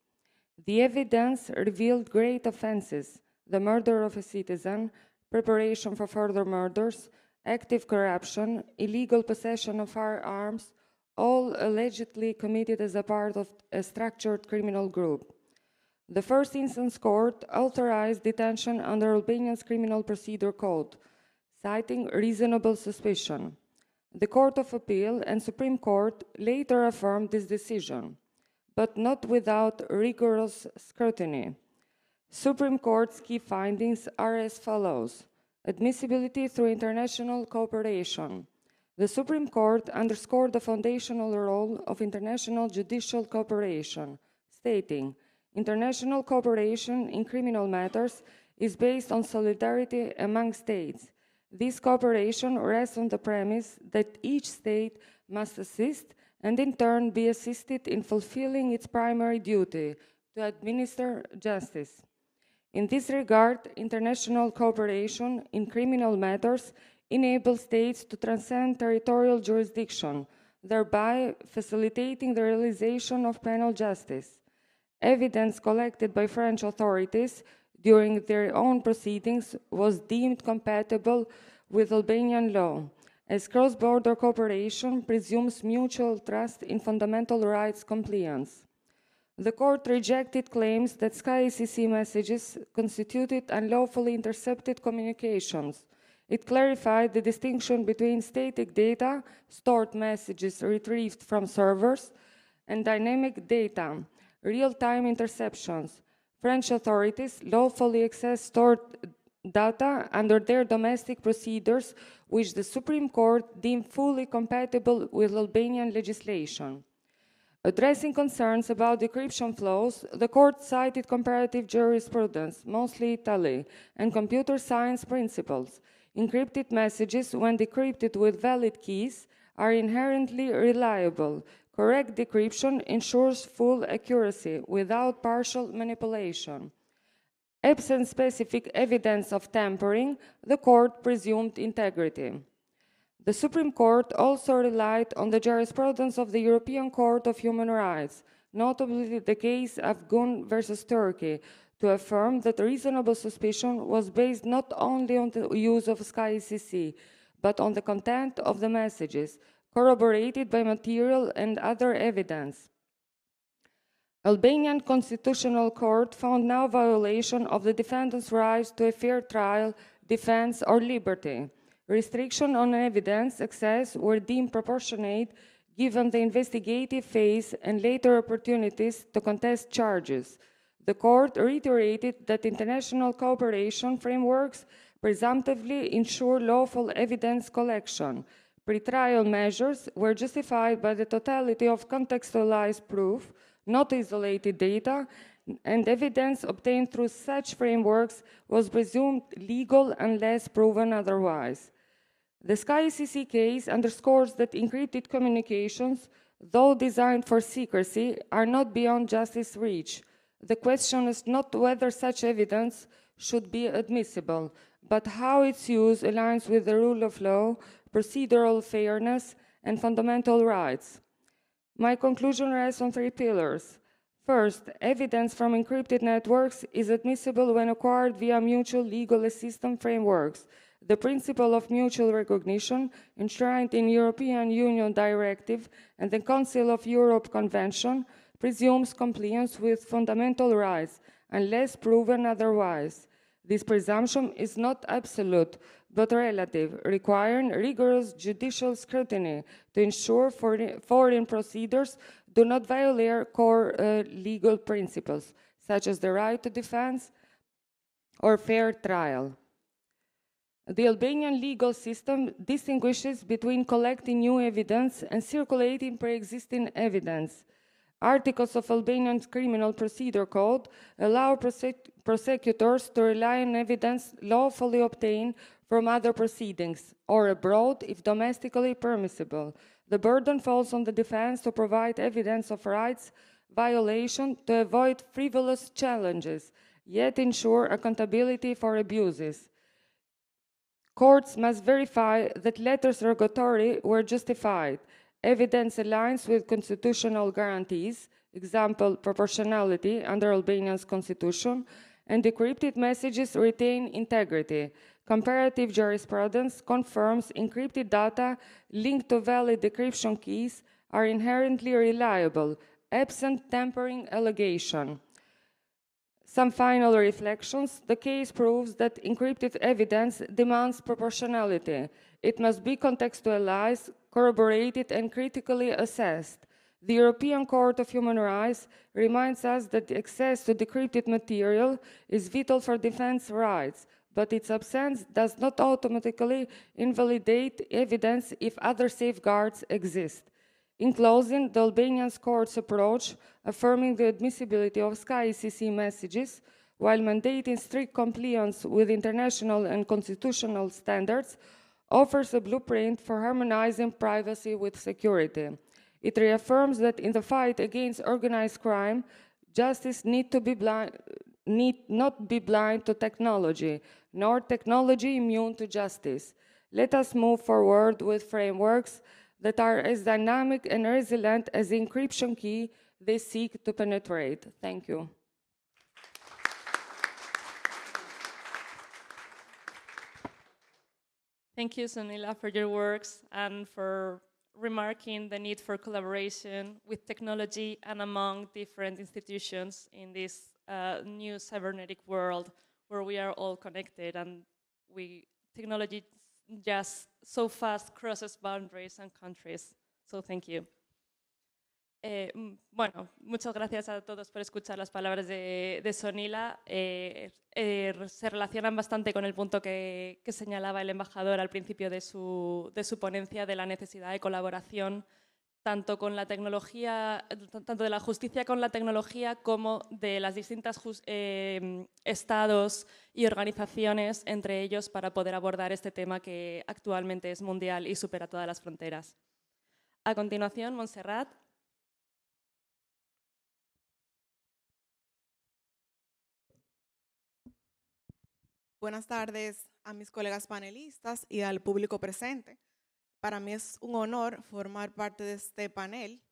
The evidence revealed great offenses: the murder of a citizen, preparation for further murders, active corruption, illegal possession of firearms, all allegedly committed as a part of a structured criminal group. The first instance court authorized detention under Albania's Criminal Procedure Code, citing reasonable suspicion. The Court of Appeal and Supreme Court later affirmed this decision, but not without rigorous scrutiny. Supreme Court's key findings are as follows: admissibility through international cooperation. The Supreme Court underscored the foundational role of international judicial cooperation, stating, "International cooperation in criminal matters is based on solidarity among states. This cooperation rests on the premise that each state must assist and in turn be assisted in fulfilling its primary duty, to administer justice. In this regard, international cooperation in criminal matters enables states to transcend territorial jurisdiction, thereby facilitating the realization of penal justice. Evidence collected by French authorities during their own proceedings was deemed compatible with Albanian law, as cross-border cooperation presumes mutual trust in fundamental rights compliance. The court rejected claims that SkyCC messages constituted unlawfully intercepted communications. It clarified the distinction between static data, stored messages retrieved from servers, and dynamic data, real-time interceptions. French authorities lawfully access stored data under their domestic procedures, which the Supreme Court deemed fully compatible with Albanian legislation. Addressing concerns about decryption flows, the court cited comparative jurisprudence, mostly Italy, and computer science principles. Encrypted messages, when decrypted with valid keys, are inherently reliable. Correct decryption ensures full accuracy without partial manipulation. Absent specific evidence of tampering, the court presumed integrity. The Supreme Court also relied on the jurisprudence of the European Court of Human Rights, notably the case of Gun versus Turkey, to affirm that reasonable suspicion was based not only on the use of SkyCC, but on the content of the messages, corroborated by material and other evidence. Albanian Constitutional Court found no violation of the defendant's rights to a fair trial, defense, or liberty. Restriction on evidence access were deemed proportionate given the investigative phase and later opportunities to contest charges. The court reiterated that international cooperation frameworks presumptively ensure lawful evidence collection. Pretrial measures were justified by the totality of contextualized proof, not isolated data, and evidence obtained through such frameworks was presumed legal unless proven otherwise. The SkyCC case underscores that encrypted communications, though designed for secrecy, are not beyond justice's reach. The question is not whether such evidence should be admissible, but how its use aligns with the rule of law, procedural fairness, and fundamental rights. My conclusion rests on 3 pillars. First, evidence from encrypted networks is admissible when acquired via mutual legal assistance frameworks. The principle of mutual recognition, enshrined in European Union Directive and the Council of Europe Convention, presumes compliance with fundamental rights, unless proven otherwise. This presumption is not absolute, but relative, requiring rigorous judicial scrutiny to ensure foreign procedures do not violate core legal principles, such as the right to defense or fair trial. The Albanian legal system distinguishes between collecting new evidence and circulating pre-existing evidence. Articles of Albanian Criminal Procedure Code allow prosecutors to rely on evidence lawfully obtained from other proceedings, or abroad if domestically permissible. The burden falls on the defense to provide evidence of rights violation to avoid frivolous challenges, yet ensure accountability for abuses. Courts must verify that letters rogatory were justified. Evidence aligns with constitutional guarantees, example, proportionality under Albania's constitution, and decrypted messages retain integrity. Comparative jurisprudence confirms encrypted data linked to valid decryption keys are inherently reliable, absent tampering allegation. Some final reflections. The case proves that encrypted evidence demands proportionality. It must be contextualized, corroborated, and critically assessed. The European Court of Human Rights reminds us that access to decrypted material is vital for defense rights, but its absence does not automatically invalidate evidence if other safeguards exist. In closing, the Albanian court's approach, affirming the admissibility of SkyCC messages while mandating strict compliance with international and constitutional standards, offers a blueprint for harmonizing privacy with security. It reaffirms that in the fight against organized crime, justice need not be blind to technology, nor technology immune to justice. Let us move forward with frameworks that are as dynamic and resilient as the encryption key they seek to penetrate. Thank you. Thank you, Sonila, for your works and for remarking the need for collaboration with technology and among different institutions in this new cybernetic world where we are all connected and technology just so fast crosses boundaries and countries. So thank you. Bueno, muchas gracias a todos por escuchar las palabras de Sonila. Se relacionan bastante con el punto que señalaba el embajador al principio de su ponencia, de la necesidad de colaboración tanto con la tecnología, tanto de la justicia con la tecnología como de las distintas estados y organizaciones entre ellos para poder abordar este tema que actualmente es mundial y supera todas las fronteras. A continuación, Montserrat. Buenas tardes a mis colegas panelistas y al público presente. Para mí es un honor formar parte de este panel.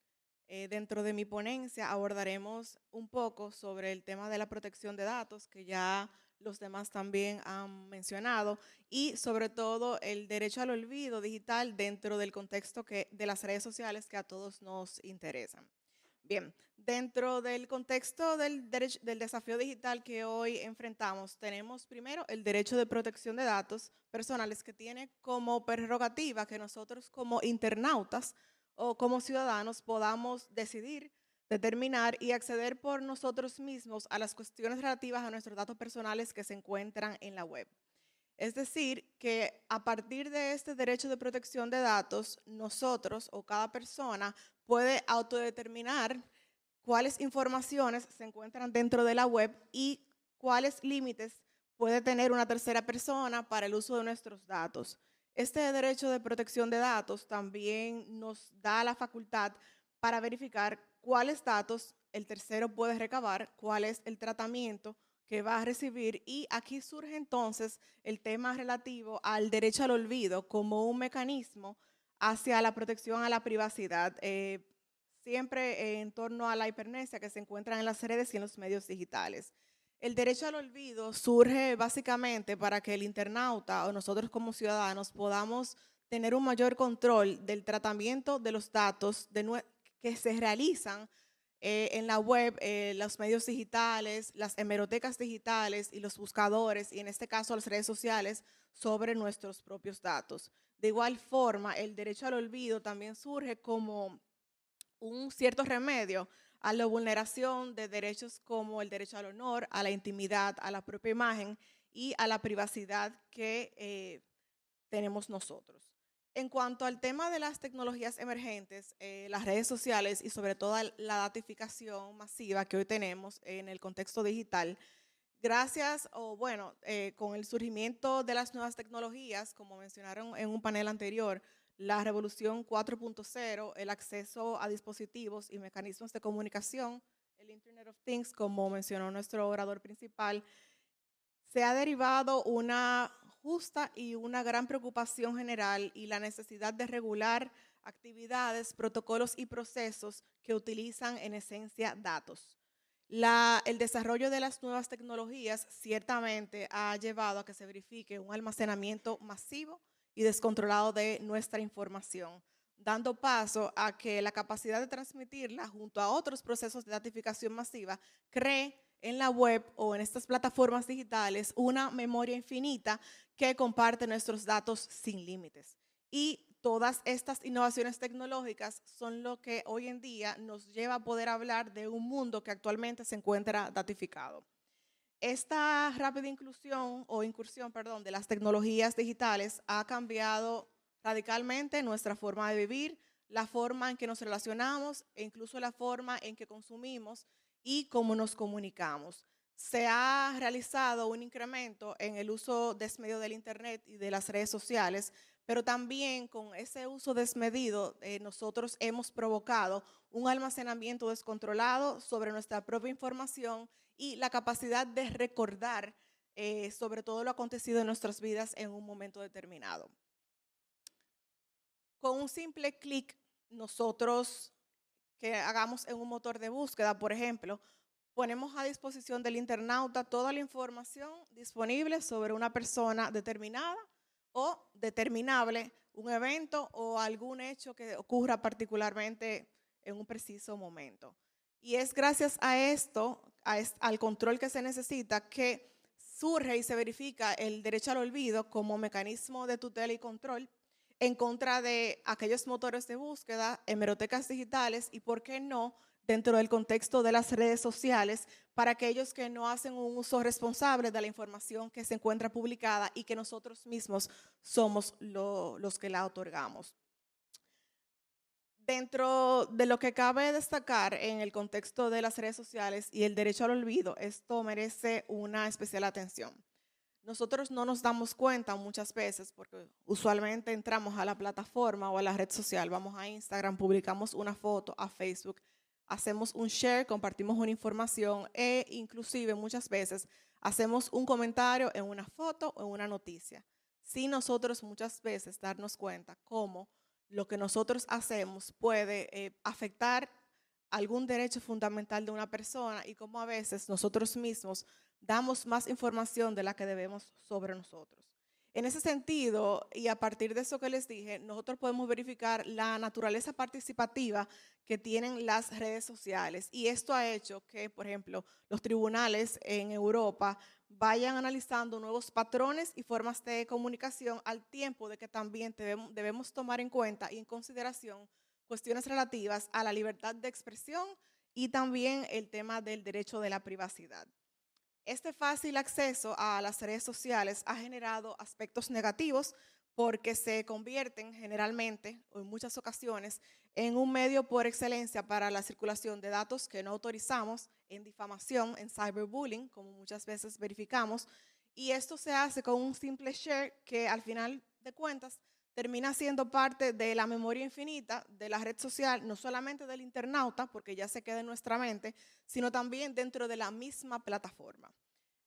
Dentro de mi ponencia abordaremos un poco sobre el tema de la protección de datos, que ya los demás también han mencionado, y sobre todo el derecho al olvido digital dentro del contexto de las redes sociales que a todos nos interesan. Bien, dentro del contexto del desafío digital que hoy enfrentamos, tenemos primero el derecho de protección de datos personales que tiene como prerrogativa que nosotros como internautas o como ciudadanos podamos decidir, determinar y acceder por nosotros mismos a las cuestiones relativas a nuestros datos personales que se encuentran en la web. Es decir, que a partir de este derecho de protección de datos, nosotros o cada persona puede autodeterminar cuáles informaciones se encuentran dentro de la web y cuáles límites puede tener una tercera persona para el uso de nuestros datos. Este derecho de protección de datos también nos da la facultad para verificar cuáles datos el tercero puede recabar, cuál es el tratamiento que va a recibir, y aquí surge entonces el tema relativo al derecho al olvido como un mecanismo hacia la protección a la privacidad, siempre en torno a la hipernecia que se encuentra en las redes y en los medios digitales. El derecho al olvido surge básicamente para que el internauta o nosotros como ciudadanos podamos tener un mayor control del tratamiento de los datos que se realizan en la web, los medios digitales, las hemerotecas digitales y los buscadores, y en este caso las redes sociales, sobre nuestros propios datos. De igual forma, el derecho al olvido también surge como un cierto remedio a la vulneración de derechos como el derecho al honor, a la intimidad, a la propia imagen y a la privacidad que tenemos nosotros. En cuanto al tema de las tecnologías emergentes, las redes sociales y sobre todo la datificación masiva que hoy tenemos en el contexto digital, con el surgimiento de las nuevas tecnologías, como mencionaron en un panel anterior, la revolución 4.0, el acceso a dispositivos y mecanismos de comunicación, el Internet of Things, como mencionó nuestro orador principal, se ha derivado una justa y una gran preocupación general y la necesidad de regular actividades, protocolos y procesos que utilizan en esencia datos. El desarrollo de las nuevas tecnologías ciertamente ha llevado a que se verifique un almacenamiento masivo y descontrolado de nuestra información, dando paso a que la capacidad de transmitirla junto a otros procesos de datificación masiva cree en la web o en estas plataformas digitales una memoria infinita que comparte nuestros datos sin límites. Y todas estas innovaciones tecnológicas son lo que hoy en día nos lleva a poder hablar de un mundo que actualmente se encuentra datificado. Esta rápida incursión de las tecnologías digitales ha cambiado radicalmente nuestra forma de vivir, la forma en que nos relacionamos e incluso la forma en que consumimos y cómo nos comunicamos. Se ha realizado un incremento en el uso desmedido del Internet y de las redes sociales, pero también con ese uso desmedido nosotros hemos provocado un almacenamiento descontrolado sobre nuestra propia información y la capacidad de recordar sobre todo lo acontecido en nuestras vidas en un momento determinado. Con un simple clic, nosotros que hagamos en un motor de búsqueda, por ejemplo, ponemos a disposición del internauta toda la información disponible sobre una persona determinada o determinable, un evento o algún hecho que ocurra particularmente en un preciso momento. Y es gracias a esto, al control que se necesita, que surge y se verifica el derecho al olvido como mecanismo de tutela y control en contra de aquellos motores de búsqueda, hemerotecas digitales y, ¿por qué no?, dentro del contexto de las redes sociales, para aquellos que no hacen un uso responsable de la información que se encuentra publicada y que nosotros mismos somos los que la otorgamos. Dentro de lo que cabe destacar en el contexto de las redes sociales y el derecho al olvido, esto merece una especial atención. Nosotros no nos damos cuenta muchas veces porque usualmente entramos a la plataforma o a la red social, vamos a Instagram, publicamos una foto, a Facebook, hacemos un share, compartimos una información e inclusive muchas veces hacemos un comentario en una foto o en una noticia. Sin nosotros muchas veces darnos cuenta cómo lo que nosotros hacemos puede afectar algún derecho fundamental de una persona y cómo a veces nosotros mismos damos más información de la que debemos sobre nosotros. En ese sentido, y a partir de eso que les dije, nosotros podemos verificar la naturaleza participativa que tienen las redes sociales. Y esto ha hecho que, por ejemplo, los tribunales en Europa vayan analizando nuevos patrones y formas de comunicación al tiempo de que también debemos tomar en cuenta y en consideración cuestiones relativas a la libertad de expresión y también el tema del derecho de la privacidad. Este fácil acceso a las redes sociales ha generado aspectos negativos porque se convierten generalmente, o en muchas ocasiones, en un medio por excelencia para la circulación de datos que no autorizamos, en difamación, en cyberbullying, como muchas veces verificamos, y esto se hace con un simple share que al final de cuentas termina siendo parte de la memoria infinita de la red social, no solamente del internauta, porque ya se queda en nuestra mente, sino también dentro de la misma plataforma.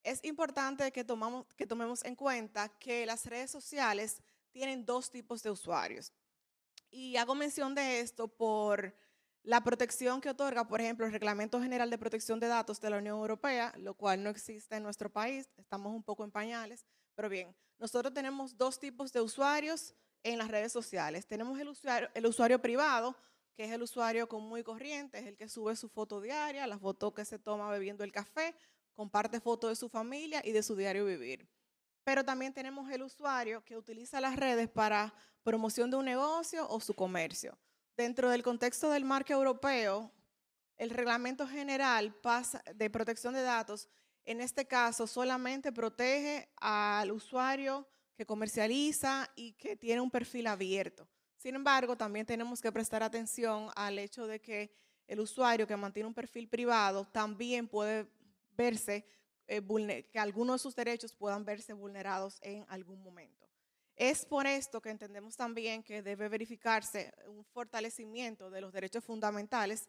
Es importante que tomemos en cuenta que las redes sociales tienen dos tipos de usuarios. Y hago mención de esto por la protección que otorga, por ejemplo, el Reglamento General de Protección de Datos de la Unión Europea, lo cual no existe en nuestro país, estamos un poco en pañales, pero bien, nosotros tenemos dos tipos de usuarios en las redes sociales. Tenemos el usuario privado, que es el usuario común y corriente, es el que sube su foto diaria, la foto que se toma bebiendo el café, comparte fotos de su familia y de su diario vivir. Pero también tenemos el usuario que utiliza las redes para promoción de un negocio o su comercio. Dentro del contexto del marco europeo, el Reglamento General de Protección de Datos, en este caso, solamente protege al usuario que comercializa y que tiene un perfil abierto. Sin embargo, también tenemos que prestar atención al hecho de que el usuario que mantiene un perfil privado también puede verse, que algunos de sus derechos puedan verse vulnerados en algún momento. Es por esto que entendemos también que debe verificarse un fortalecimiento de los derechos fundamentales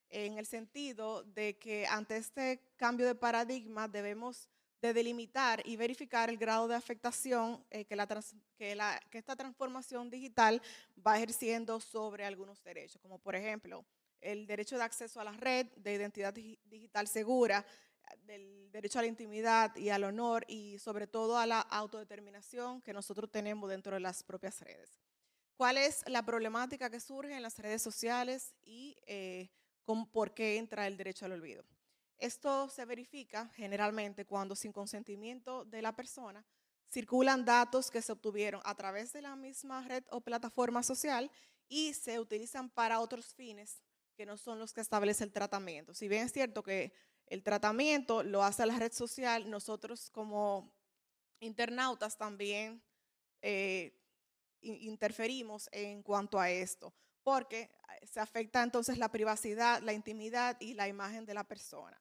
en el sentido de que ante este cambio de paradigma debemos de delimitar y verificar el grado de afectación que esta transformación digital va ejerciendo sobre algunos derechos, como por ejemplo el derecho de acceso a la red, de identidad digital segura, del derecho a la intimidad y al honor y sobre todo a la autodeterminación que nosotros tenemos dentro de las propias redes. ¿Cuál es la problemática que surge en las redes sociales y por qué entra el derecho al olvido? Esto se verifica generalmente cuando sin consentimiento de la persona circulan datos que se obtuvieron a través de la misma red o plataforma social y se utilizan para otros fines que no son los que establece el tratamiento. Si bien es cierto que el tratamiento lo hace la red social, nosotros como internautas también interferimos en cuanto a esto, porque se afecta entonces la privacidad, la intimidad y la imagen de la persona.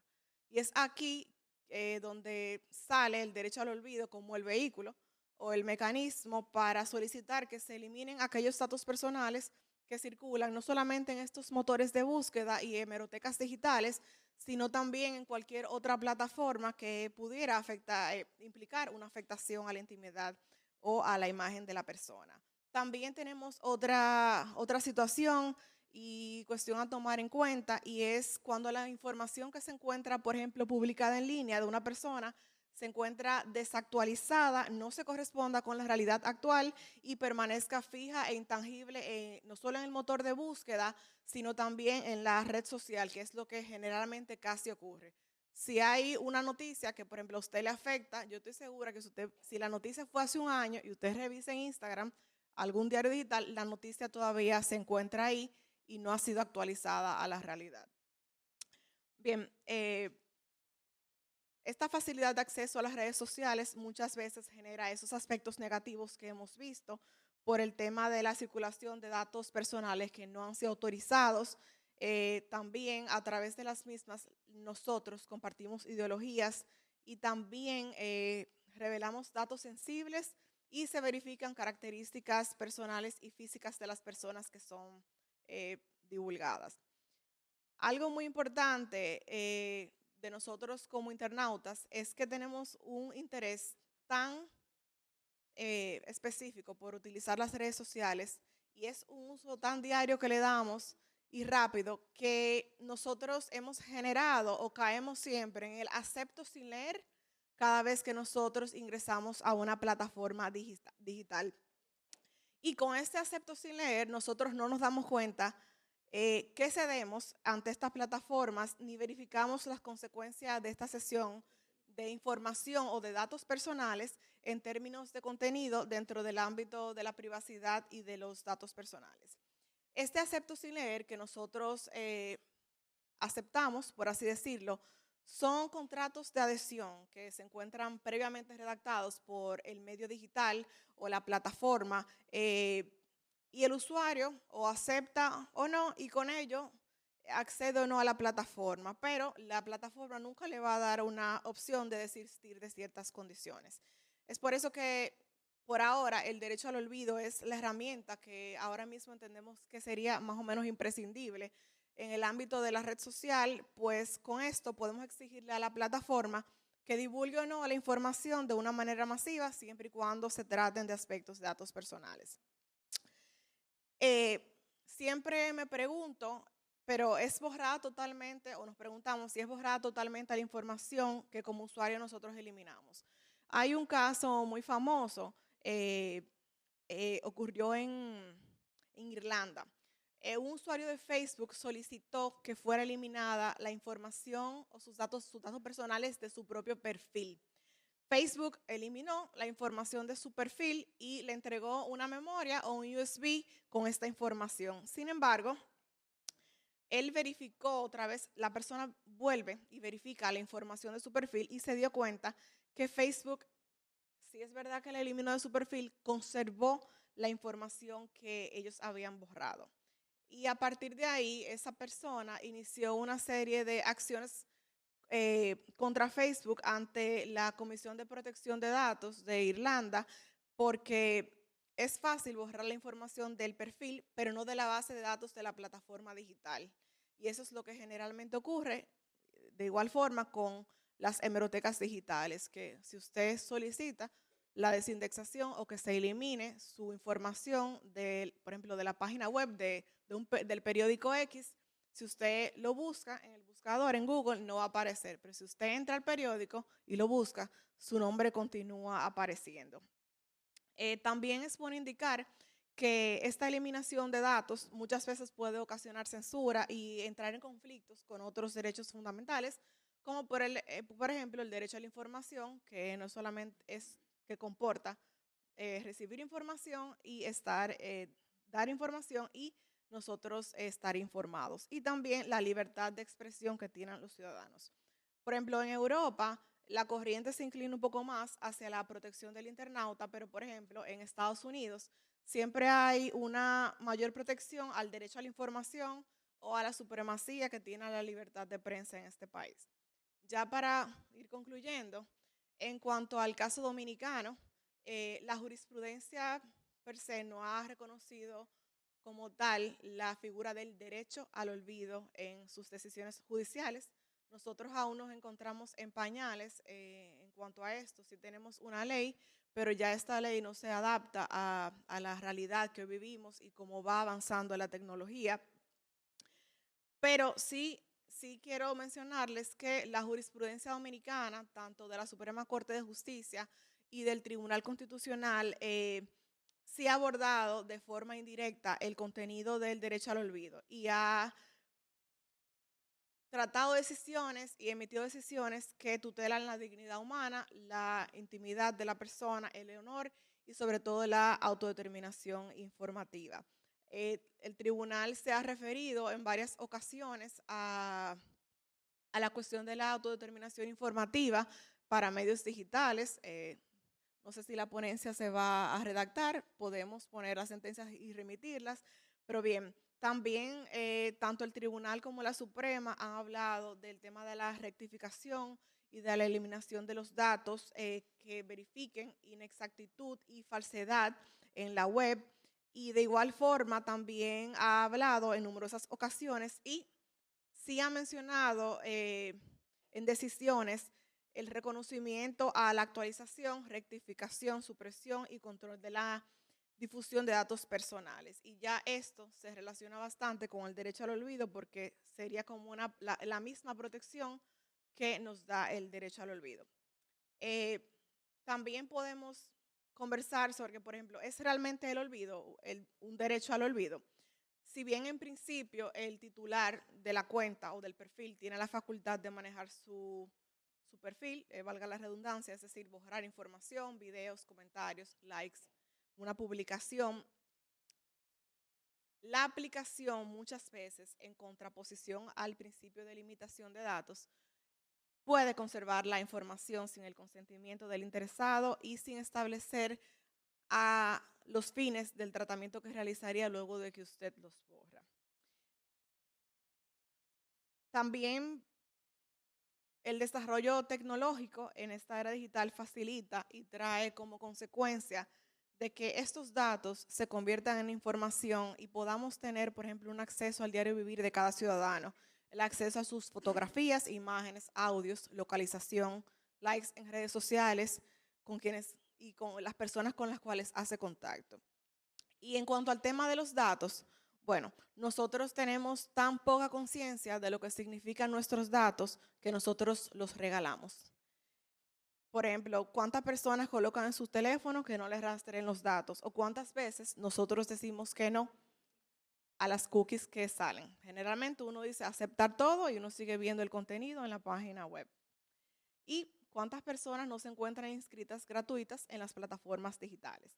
Y es aquí donde sale el derecho al olvido como el vehículo o el mecanismo para solicitar que se eliminen aquellos datos personales que circulan no solamente en estos motores de búsqueda y hemerotecas digitales, sino también en cualquier otra plataforma que pudiera implicar una afectación a la intimidad o a la imagen de la persona. También tenemos otra situación y cuestión a tomar en cuenta, y es cuando la información que se encuentra, por ejemplo, publicada en línea de una persona, se encuentra desactualizada, no se corresponda con la realidad actual y permanezca fija e intangible no solo en el motor de búsqueda, sino también en la red social, que es lo que generalmente casi ocurre. Si hay una noticia que, por ejemplo, a usted le afecta, yo estoy segura que si la noticia fue hace un año y usted revisa en Instagram, algún diario digital, la noticia todavía se encuentra ahí y no ha sido actualizada a la realidad. Bien, esta facilidad de acceso a las redes sociales muchas veces genera esos aspectos negativos que hemos visto por el tema de la circulación de datos personales que no han sido autorizados. También a través de las mismas nosotros compartimos ideologías y también revelamos datos sensibles y se verifican características personales y físicas de las personas que son divulgadas. Algo muy importante de nosotros como internautas es que tenemos un interés tan específico por utilizar las redes sociales y es un uso tan diario que le damos y rápido que nosotros hemos generado o caemos siempre en el acepto sin leer cada vez que nosotros ingresamos a una plataforma digital. Y con este acepto sin leer, nosotros no nos damos cuenta que cedemos ante estas plataformas ni verificamos las consecuencias de esta sesión de información o de datos personales en términos de contenido dentro del ámbito de la privacidad y de los datos personales. Este acepto sin leer que nosotros aceptamos, por así decirlo, son contratos de adhesión que se encuentran previamente redactados por el medio digital o la plataforma y el usuario o acepta o no y con ello accede o no a la plataforma, pero la plataforma nunca le va a dar una opción de desistir de ciertas condiciones. Es por eso que por ahora el derecho al olvido es la herramienta que ahora mismo entendemos que sería más o menos imprescindible en el ámbito de la red social, pues con esto podemos exigirle a la plataforma que divulgue o no la información de una manera masiva, siempre y cuando se traten de aspectos de datos personales. siempre me pregunto, pero ¿es borrada totalmente, o nos preguntamos si es borrada totalmente la información que como usuario nosotros eliminamos? Hay un caso muy famoso, ocurrió en Irlanda. Un usuario de Facebook solicitó que fuera eliminada la información o sus datos personales de su propio perfil. Facebook eliminó la información de su perfil y le entregó una memoria o un USB con esta información. Sin embargo, él verificó otra vez, la persona vuelve y verifica la información de su perfil y se dio cuenta que Facebook, si es verdad que la eliminó de su perfil, conservó la información que ellos habían borrado. Y a partir de ahí, esa persona inició una serie de acciones contra Facebook ante la Comisión de Protección de Datos de Irlanda, porque es fácil borrar la información del perfil, pero no de la base de datos de la plataforma digital. Y eso es lo que generalmente ocurre de igual forma con las hemerotecas digitales, que si usted solicita la desindexación o que se elimine su información, por ejemplo, de la página web del periódico X, si usted lo busca en el buscador en Google, no va a aparecer, pero si usted entra al periódico y lo busca, su nombre continúa apareciendo. También es bueno indicar que esta eliminación de datos muchas veces puede ocasionar censura y entrar en conflictos con otros derechos fundamentales, como por ejemplo el derecho a la información, que no solamente es que comporta recibir información y dar información y nosotros estar informados. Y también la libertad de expresión que tienen los ciudadanos. Por ejemplo, en Europa, la corriente se inclina un poco más hacia la protección del internauta, pero por ejemplo, en Estados Unidos siempre hay una mayor protección al derecho a la información o a la supremacía que tiene la libertad de prensa en este país. Ya para ir concluyendo, en cuanto al caso dominicano, la jurisprudencia per se no ha reconocido como tal la figura del derecho al olvido en sus decisiones judiciales. Nosotros aún nos encontramos en pañales en cuanto a esto. Sí tenemos una ley, pero ya esta ley no se adapta a la realidad que vivimos y cómo va avanzando la tecnología. Pero sí quiero mencionarles que la jurisprudencia dominicana, tanto de la Suprema Corte de Justicia y del Tribunal Constitucional, sí ha abordado de forma indirecta el contenido del derecho al olvido y ha tratado decisiones y emitido decisiones que tutelan la dignidad humana, la intimidad de la persona, el honor y sobre todo la autodeterminación informativa. El tribunal se ha referido en varias ocasiones a la cuestión de la autodeterminación informativa para medios digitales. No sé si la ponencia se va a redactar, podemos poner las sentencias y remitirlas, pero bien, también tanto el tribunal como la Suprema han hablado del tema de la rectificación y de la eliminación de los datos que verifiquen inexactitud y falsedad en la web, y de igual forma también ha hablado en numerosas ocasiones y sí ha mencionado en decisiones el reconocimiento a la actualización, rectificación, supresión y control de la difusión de datos personales. Y ya esto se relaciona bastante con el derecho al olvido porque sería como la misma protección que nos da el derecho al olvido. También podemos conversar sobre que, por ejemplo, ¿es realmente el olvido un derecho al olvido? Si bien en principio el titular de la cuenta o del perfil tiene la facultad de manejar su perfil, valga la redundancia, es decir, borrar información, videos, comentarios, likes, una publicación, la aplicación muchas veces en contraposición al principio de limitación de datos puede conservar la información sin el consentimiento del interesado y sin establecer a los fines del tratamiento que realizaría luego de que usted los borra. También el desarrollo tecnológico en esta era digital facilita y trae como consecuencia de que estos datos se conviertan en información y podamos tener, por ejemplo, un acceso al diario vivir de cada ciudadano, el acceso a sus fotografías, imágenes, audios, localización, likes en redes sociales, con las personas con las cuales hace contacto. Y en cuanto al tema de los datos, Bueno, nosotros tenemos tan poca conciencia de lo que significan nuestros datos que nosotros los regalamos. Por ejemplo, ¿cuántas personas colocan en sus teléfonos que no les rastren los datos? ¿O cuántas veces nosotros decimos que no a las cookies que salen? Generalmente uno dice aceptar todo y uno sigue viendo el contenido en la página web. ¿Y cuántas personas no se encuentran inscritas gratuitas en las plataformas digitales?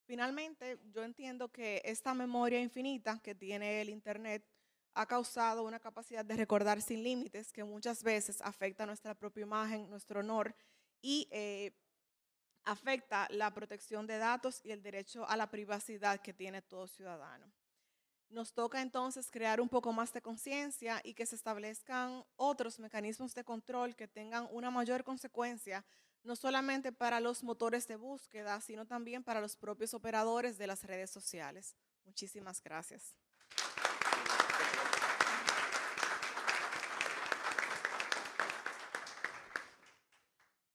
Finalmente, yo entiendo que esta memoria infinita que tiene el Internet ha causado una capacidad de recordar sin límites que muchas veces afecta nuestra propia imagen, nuestro honor y afecta la protección de datos y el derecho a la privacidad que tiene todo ciudadano. Nos toca entonces crear un poco más de conciencia y que se establezcan otros mecanismos de control que tengan una mayor consecuencia, no solamente para los motores de búsqueda, sino también para los propios operadores de las redes sociales. Muchísimas gracias.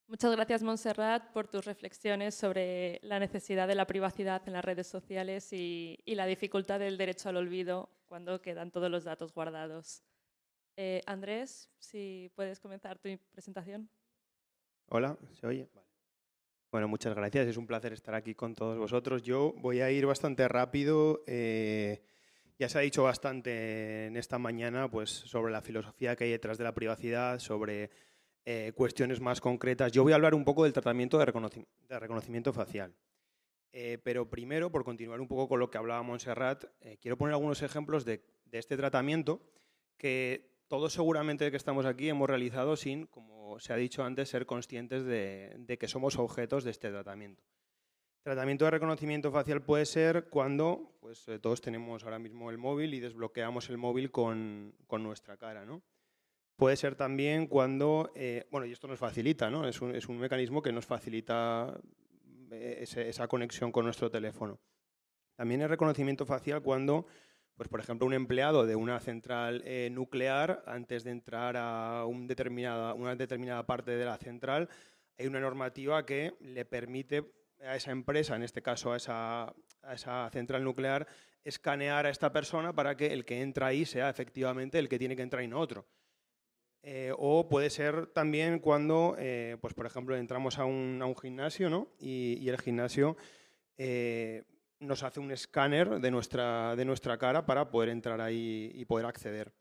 Muchas gracias, Montserrat, por tus reflexiones sobre la necesidad de la privacidad en las redes sociales y la dificultad del derecho al olvido cuando quedan todos los datos guardados. Andrés, si puedes comenzar tu presentación. Hola, ¿se oye? Vale. Bueno, muchas gracias. Es un placer estar aquí con todos vosotros. Yo voy a ir bastante rápido. Ya se ha dicho bastante en esta mañana pues, sobre la filosofía que hay detrás de la privacidad, sobre cuestiones más concretas. Yo voy a hablar un poco del tratamiento de reconocimiento facial. Pero primero, por continuar un poco con lo que hablaba Montserrat, quiero poner algunos ejemplos de este tratamiento que todos seguramente que estamos aquí hemos realizado sin, como se ha dicho antes, ser conscientes de que somos objetos de este tratamiento. Tratamiento de reconocimiento facial puede ser cuando pues, todos tenemos ahora mismo el móvil y desbloqueamos el móvil con nuestra cara, ¿no? Puede ser también cuando, bueno, y esto nos facilita, ¿no? Es un mecanismo que nos facilita esa conexión con nuestro teléfono. También el reconocimiento facial cuando, pues, por ejemplo, un empleado de una central nuclear, antes de entrar a una determinada parte de la central, hay una normativa que le permite a esa empresa, en este caso a esa central nuclear, escanear a esta persona para que el que entra ahí sea efectivamente el que tiene que entrar y no otro. O puede ser también cuando, pues por ejemplo, entramos a un gimnasio, ¿no? y el gimnasio nos hace un escáner de nuestra cara para poder entrar ahí y poder acceder.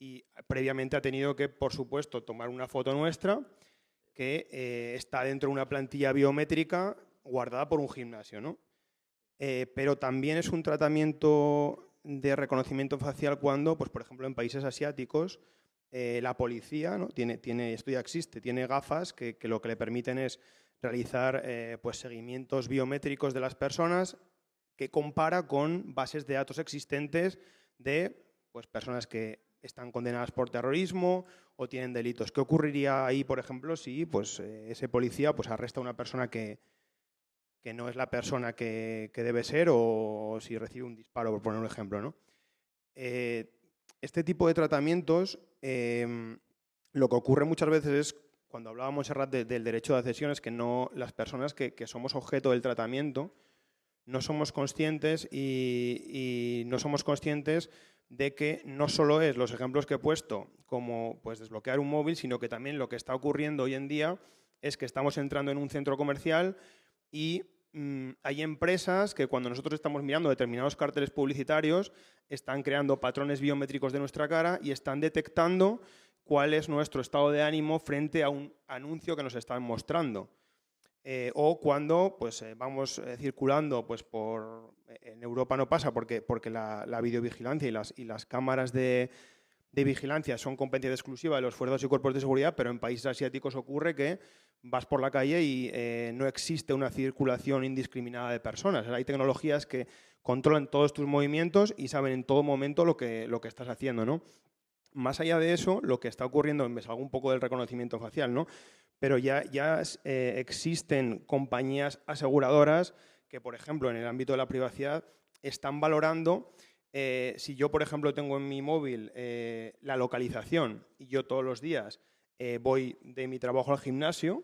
Y previamente ha tenido que, por supuesto, tomar una foto nuestra que está dentro de una plantilla biométrica guardada por un gimnasio, ¿no? Pero también es un tratamiento de reconocimiento facial cuando, pues por ejemplo, en países asiáticos, la policía, ¿no? Esto ya existe, tiene gafas que lo que le permiten es realizar pues seguimientos biométricos de las personas que compara con bases de datos existentes de pues, personas que están condenadas por terrorismo o tienen delitos. ¿Qué ocurriría ahí, por ejemplo, si pues, ese policía pues, arresta a una persona que no es la persona que debe ser o si recibe un disparo, por poner un ejemplo, ¿no? Este tipo de tratamientos, lo que ocurre muchas veces es, cuando hablábamos del derecho de accesión, es que no, las personas que somos objeto del tratamiento no somos conscientes y no somos conscientes de que no solo es los ejemplos que he puesto como pues, desbloquear un móvil, sino que también lo que está ocurriendo hoy en día es que estamos entrando en un centro comercial y hay empresas que cuando nosotros estamos mirando determinados carteles publicitarios están creando patrones biométricos de nuestra cara y están detectando cuál es nuestro estado de ánimo frente a un anuncio que nos están mostrando. O cuando pues, vamos circulando, pues, en Europa no pasa porque la videovigilancia y las cámaras de vigilancia son competencia exclusiva de los fuerzas y cuerpos de seguridad, pero en países asiáticos ocurre que vas por la calle y no existe una circulación indiscriminada de personas. Hay tecnologías que controlan todos tus movimientos y saben en todo momento lo que estás haciendo, ¿no? Más allá de eso, lo que está ocurriendo, me salgo un poco del reconocimiento facial, ¿no? Pero ya existen compañías aseguradoras que, por ejemplo, en el ámbito de la privacidad, están valorando si yo, por ejemplo, tengo en mi móvil la localización y yo todos los días voy de mi trabajo al gimnasio,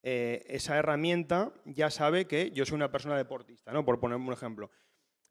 esa herramienta ya sabe que yo soy una persona deportista, ¿no? Por poner un ejemplo.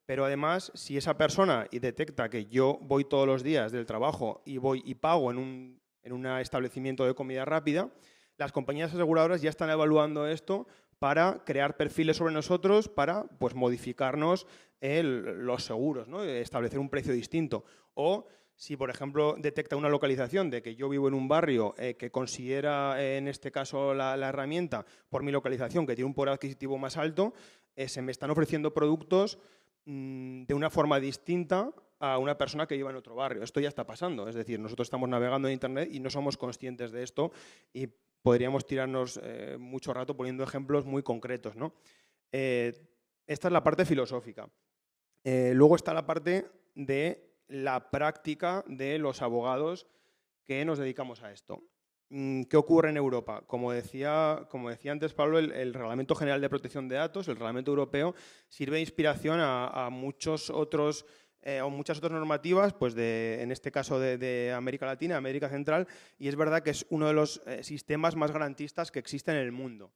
Pero además, si esa persona detecta que yo voy todos los días del trabajo y voy y pago en un establecimiento de comida rápida, las compañías aseguradoras ya están evaluando esto para crear perfiles sobre nosotros, para pues, modificarnos los seguros, ¿no? Establecer un precio distinto. O si, por ejemplo, detecta una localización de que yo vivo en un barrio que considera, en este caso, la herramienta, por mi localización, que tiene un poder adquisitivo más alto, se me están ofreciendo productos de una forma distinta a una persona que viva en otro barrio. Esto ya está pasando, es decir, nosotros estamos navegando en Internet y no somos conscientes de esto y podríamos tirarnos mucho rato poniendo ejemplos muy concretos, ¿no? Esta es la parte filosófica. Luego está la parte de la práctica de los abogados que nos dedicamos a esto. ¿Qué ocurre en Europa? Como decía antes Pablo, el Reglamento General de Protección de Datos, el Reglamento Europeo, sirve de inspiración a muchas otras normativas, pues en este caso de América Latina, América Central, y es verdad que es uno de los sistemas más garantistas que existen en el mundo.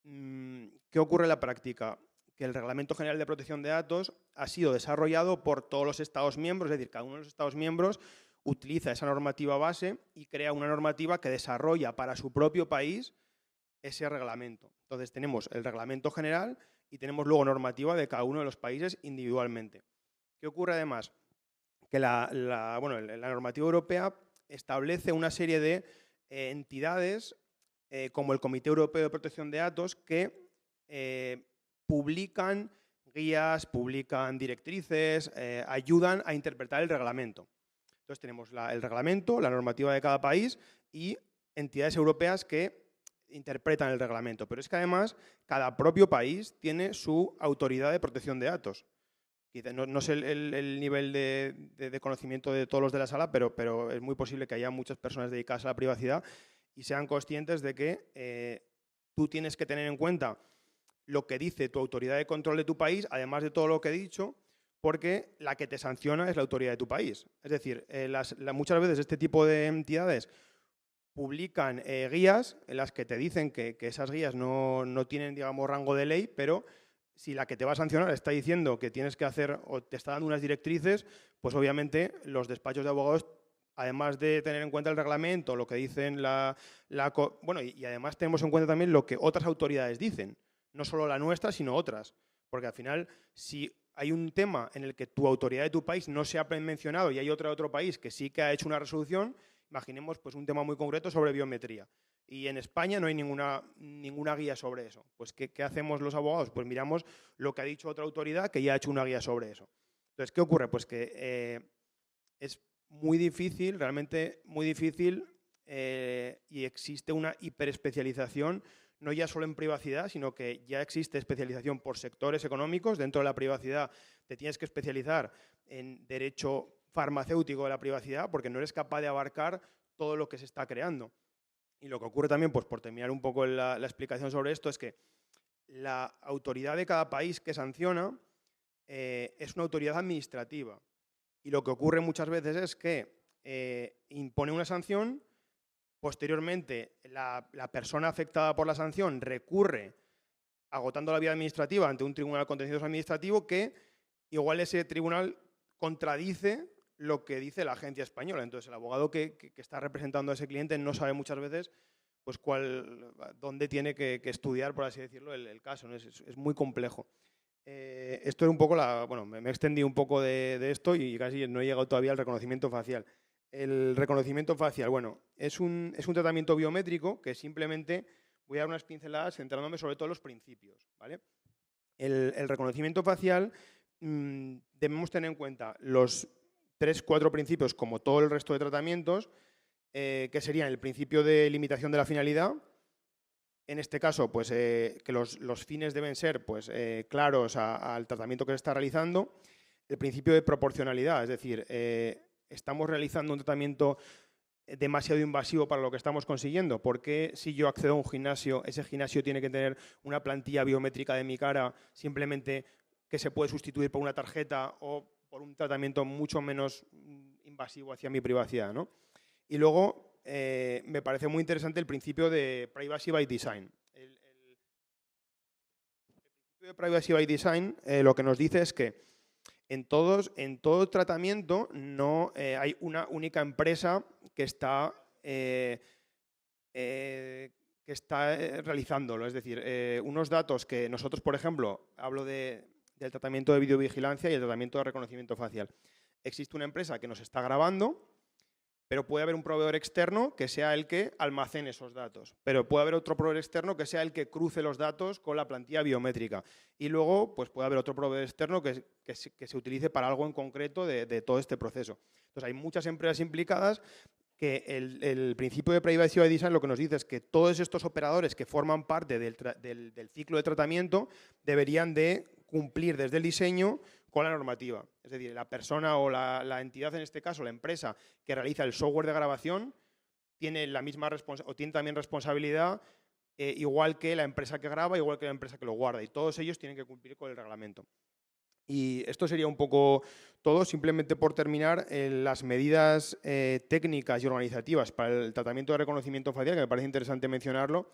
¿Qué ocurre en la práctica? Que el Reglamento General de Protección de Datos ha sido desarrollado por todos los Estados miembros, es decir, cada uno de los Estados miembros utiliza esa normativa base y crea una normativa que desarrolla para su propio país ese reglamento. Entonces tenemos el reglamento general y tenemos luego normativa de cada uno de los países individualmente. ¿Qué ocurre además? Que la normativa europea establece una serie de entidades como el Comité Europeo de Protección de Datos que publican guías, publican directrices, ayudan a interpretar el reglamento. Entonces tenemos el reglamento, la normativa de cada país y entidades europeas que interpretan el reglamento. Pero es que además cada propio país tiene su autoridad de protección de datos. No sé el nivel de conocimiento de todos los de la sala, pero es muy posible que haya muchas personas dedicadas a la privacidad y sean conscientes de que tú tienes que tener en cuenta lo que dice tu autoridad de control de tu país, además de todo lo que he dicho, porque la que te sanciona es la autoridad de tu país. Es decir, muchas veces este tipo de entidades publican guías en las que te dicen que esas guías no tienen, digamos, rango de ley, pero si la que te va a sancionar está diciendo que tienes que hacer o te está dando unas directrices, pues obviamente los despachos de abogados, además de tener en cuenta el reglamento, lo que dicen y además tenemos en cuenta también lo que otras autoridades dicen, no solo la nuestra, sino otras. Porque al final, si hay un tema en el que tu autoridad de tu país no se ha mencionado y hay otro país que sí que ha hecho una resolución, imaginemos pues, un tema muy concreto sobre biometría. Y en España no hay ninguna guía sobre eso. Pues, ¿qué hacemos los abogados? Pues miramos lo que ha dicho otra autoridad que ya ha hecho una guía sobre eso. Entonces, ¿qué ocurre? Pues que es muy difícil, realmente muy difícil, y existe una hiperespecialización, no ya solo en privacidad, sino que ya existe especialización por sectores económicos. Dentro de la privacidad te tienes que especializar en derecho farmacéutico de la privacidad porque no eres capaz de abarcar todo lo que se está creando. Y lo que ocurre también, pues por terminar un poco la explicación sobre esto, es que la autoridad de cada país que sanciona es una autoridad administrativa. Y lo que ocurre muchas veces es que impone una sanción. Posteriormente, la persona afectada por la sanción recurre agotando la vía administrativa ante un tribunal contencioso administrativo que igual ese tribunal contradice lo que dice la agencia española. Entonces, el abogado que está representando a ese cliente no sabe muchas veces pues, dónde tiene que estudiar, por así decirlo, el caso, ¿no? Es muy complejo. Esto es un poco me he extendido un poco de esto y casi no he llegado todavía al reconocimiento facial. El reconocimiento facial, es un tratamiento biométrico que simplemente voy a dar unas pinceladas centrándome sobre todo en los principios, ¿vale? El reconocimiento facial debemos tener en cuenta los 3-4 principios, como todo el resto de tratamientos, que serían el principio de limitación de la finalidad. En este caso, pues, que los fines deben ser pues, claros al tratamiento que se está realizando. El principio de proporcionalidad, es decir, estamos realizando un tratamiento demasiado invasivo para lo que estamos consiguiendo. ¿Por qué si yo accedo a un gimnasio, ese gimnasio tiene que tener una plantilla biométrica de mi cara simplemente que se puede sustituir por una tarjeta o por un tratamiento mucho menos invasivo hacia mi privacidad, ¿no? Y luego me parece muy interesante el principio de Privacy by Design. El principio de Privacy by Design lo que nos dice es que en todo tratamiento no hay una única empresa que está realizándolo. Es decir, unos datos que nosotros, por ejemplo, hablo del tratamiento de videovigilancia y el tratamiento de reconocimiento facial. Existe una empresa que nos está grabando, pero puede haber un proveedor externo que sea el que almacene esos datos. Pero puede haber otro proveedor externo que sea el que cruce los datos con la plantilla biométrica. Y luego pues puede haber otro proveedor externo que se utilice para algo en concreto de todo este proceso. Entonces hay muchas empresas implicadas que el principio de Privacy by Design lo que nos dice es que todos estos operadores que forman parte del ciclo de tratamiento deberían de cumplir desde el diseño con la normativa. Es decir, la persona o la entidad, en este caso la empresa que realiza el software de grabación, tiene la misma o tiene también responsabilidad igual que la empresa que graba, igual que la empresa que lo guarda. Y todos ellos tienen que cumplir con el reglamento. Y esto sería un poco todo. Simplemente por terminar, las medidas técnicas y organizativas para el tratamiento de reconocimiento facial, que me parece interesante mencionarlo,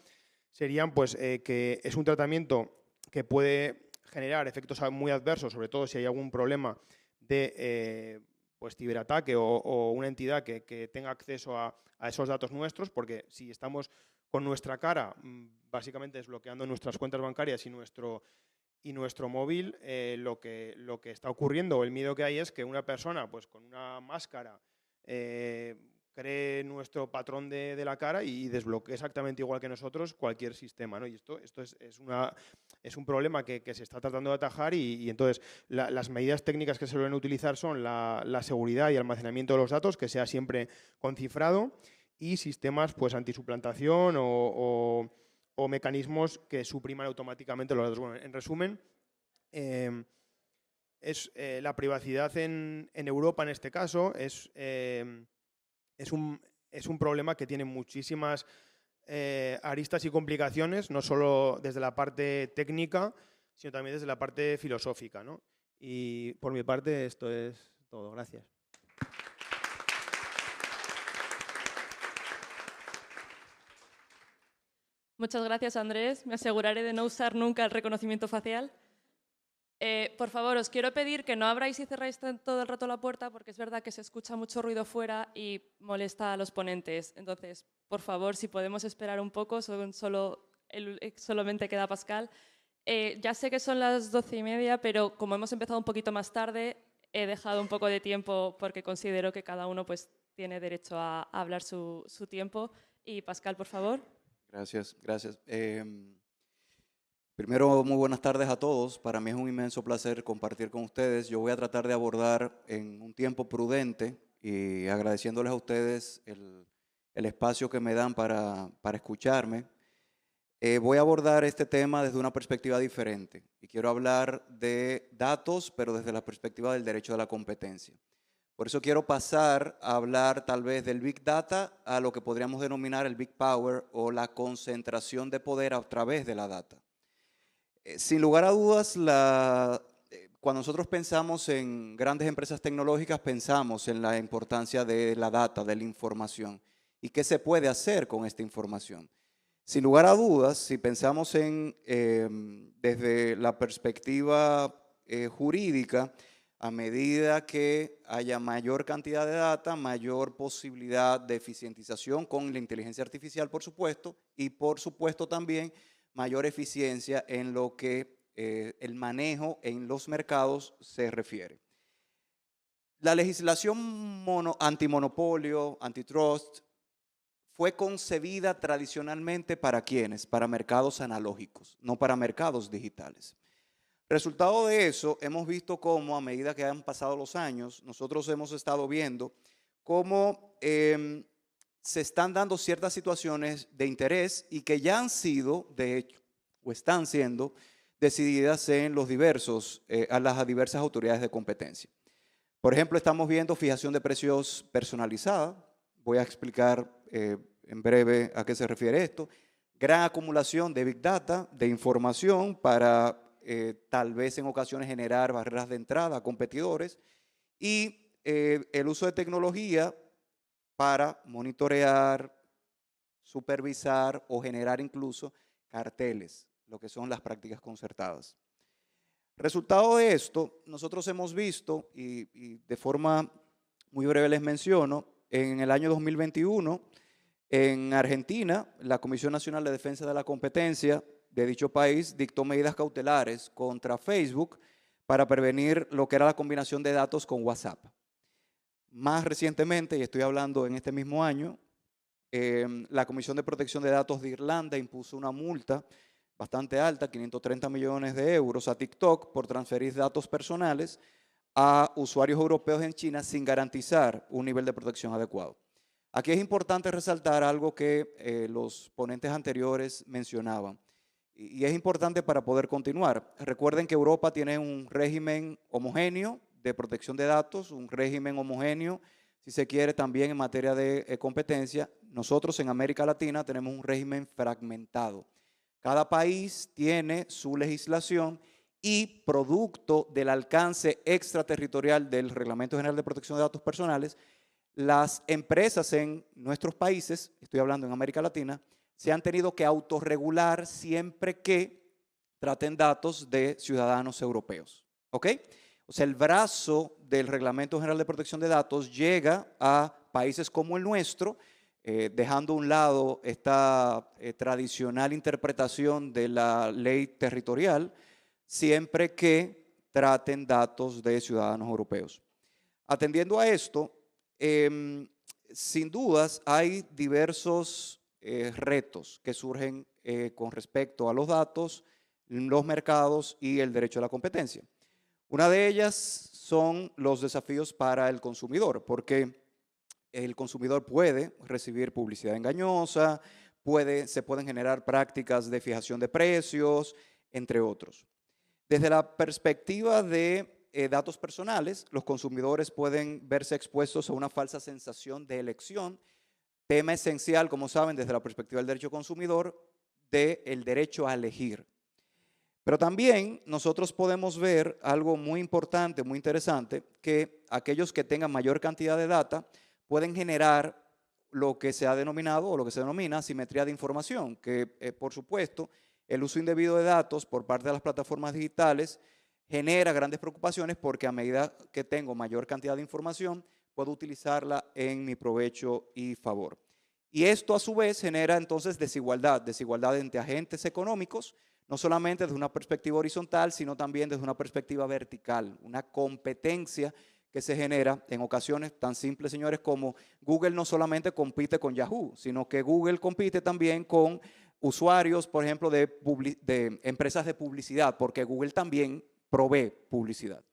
serían pues, que es un tratamiento que puede generar efectos muy adversos, sobre todo si hay algún problema de pues, ciberataque o una entidad que tenga acceso a esos datos nuestros, porque si estamos con nuestra cara básicamente desbloqueando nuestras cuentas bancarias y nuestro móvil, lo que está ocurriendo o el miedo que hay es que una persona pues, con una máscara cree nuestro patrón de la cara y desbloquee exactamente igual que nosotros cualquier sistema, ¿no? Y esto es un problema que se está tratando de atajar y entonces las medidas técnicas que se suelen utilizar son la seguridad y almacenamiento de los datos, que sea siempre con cifrado, y sistemas pues, antisuplantación o mecanismos que supriman automáticamente los datos. Bueno, en resumen, la privacidad en Europa, en este caso, es un problema que tiene muchísimas aristas y complicaciones, no solo desde la parte técnica, sino también desde la parte filosófica, ¿no? Y por mi parte esto es todo. Gracias. Muchas gracias, Andrés. Me aseguraré de no usar nunca el reconocimiento facial. Por favor, os quiero pedir que no abráis y cerráis todo el rato la puerta, porque es verdad que se escucha mucho ruido fuera y molesta a los ponentes. Entonces, por favor, si podemos esperar un poco, solamente queda Pascal. Ya sé que son las 12:30, pero como hemos empezado un poquito más tarde, he dejado un poco de tiempo porque considero que cada uno pues, tiene derecho a hablar su tiempo. Y Pascal, por favor. Gracias, gracias. Primero, muy buenas tardes a todos. Para mí es un inmenso placer compartir con ustedes. Yo voy a tratar de abordar en un tiempo prudente y agradeciéndoles a ustedes el espacio que me dan para escucharme. Voy a abordar este tema desde una perspectiva diferente y quiero hablar de datos, pero desde la perspectiva del derecho de la competencia. Por eso quiero pasar a hablar tal vez del Big Data a lo que podríamos denominar el Big Power o la concentración de poder a través de la data. Sin lugar a dudas, cuando nosotros pensamos en grandes empresas tecnológicas, pensamos en la importancia de la data, de la información y qué se puede hacer con esta información. Sin lugar a dudas, si pensamos desde la perspectiva jurídica, a medida que haya mayor cantidad de data, mayor posibilidad de eficientización con la inteligencia artificial, por supuesto, y por supuesto también mayor eficiencia en lo que el manejo en los mercados se refiere. La legislación antimonopolio, antitrust, fue concebida tradicionalmente ¿para quiénes? Para mercados analógicos, no para mercados digitales. Resultado de eso, hemos visto cómo a medida que han pasado los años, nosotros hemos estado viendo cómo se están dando ciertas situaciones de interés y que ya han sido, de hecho, o están siendo decididas en las diversas autoridades de competencia. Por ejemplo, estamos viendo fijación de precios personalizada. Voy a explicar en breve a qué se refiere esto. Gran acumulación de Big Data, de información para tal vez en ocasiones generar barreras de entrada a competidores y el uso de tecnología para monitorear, supervisar o generar incluso carteles, lo que son las prácticas concertadas. Resultado de esto, nosotros hemos visto, y de forma muy breve les menciono, en el año 2021, en Argentina, la Comisión Nacional de Defensa de la Competencia de dicho país dictó medidas cautelares contra Facebook para prevenir lo que era la combinación de datos con WhatsApp. Más recientemente, y estoy hablando en este mismo año, la Comisión de Protección de Datos de Irlanda impuso una multa bastante alta, 530 millones de euros, a TikTok por transferir datos personales a usuarios europeos en China sin garantizar un nivel de protección adecuado. Aquí es importante resaltar algo que los ponentes anteriores mencionaban, y es importante para poder continuar. Recuerden que Europa tiene un régimen homogéneo de protección de datos, un régimen homogéneo, si se quiere, también en materia de competencia. Nosotros en América Latina tenemos un régimen fragmentado. Cada país tiene su legislación y producto del alcance extraterritorial del Reglamento General de Protección de Datos Personales, las empresas en nuestros países, estoy hablando en América Latina, se han tenido que autorregular siempre que traten datos de ciudadanos europeos. ¿Ok? O sea, el brazo del Reglamento General de Protección de Datos llega a países como el nuestro, dejando a un lado esta tradicional interpretación de la ley territorial, siempre que traten datos de ciudadanos europeos. Atendiendo a esto, sin dudas hay diversos retos que surgen con respecto a los datos, los mercados y el derecho a la competencia. Una de ellas son los desafíos para el consumidor, porque el consumidor puede recibir publicidad engañosa, se pueden generar prácticas de fijación de precios, entre otros. Desde la perspectiva de datos personales, los consumidores pueden verse expuestos a una falsa sensación de elección, tema esencial, como saben, desde la perspectiva del derecho consumidor, del derecho a elegir. Pero también nosotros podemos ver algo muy importante, muy interesante, que aquellos que tengan mayor cantidad de data pueden generar lo que se ha denominado o lo que se denomina asimetría de información, que por supuesto el uso indebido de datos por parte de las plataformas digitales genera grandes preocupaciones porque a medida que tengo mayor cantidad de información puedo utilizarla en mi provecho y favor. Y esto a su vez genera entonces desigualdad entre agentes económicos, no solamente desde una perspectiva horizontal, sino también desde una perspectiva vertical, una competencia que se genera en ocasiones tan simples, señores, como Google no solamente compite con Yahoo, sino que Google compite también con usuarios, por ejemplo, de empresas de publicidad, porque Google también provee publicidad.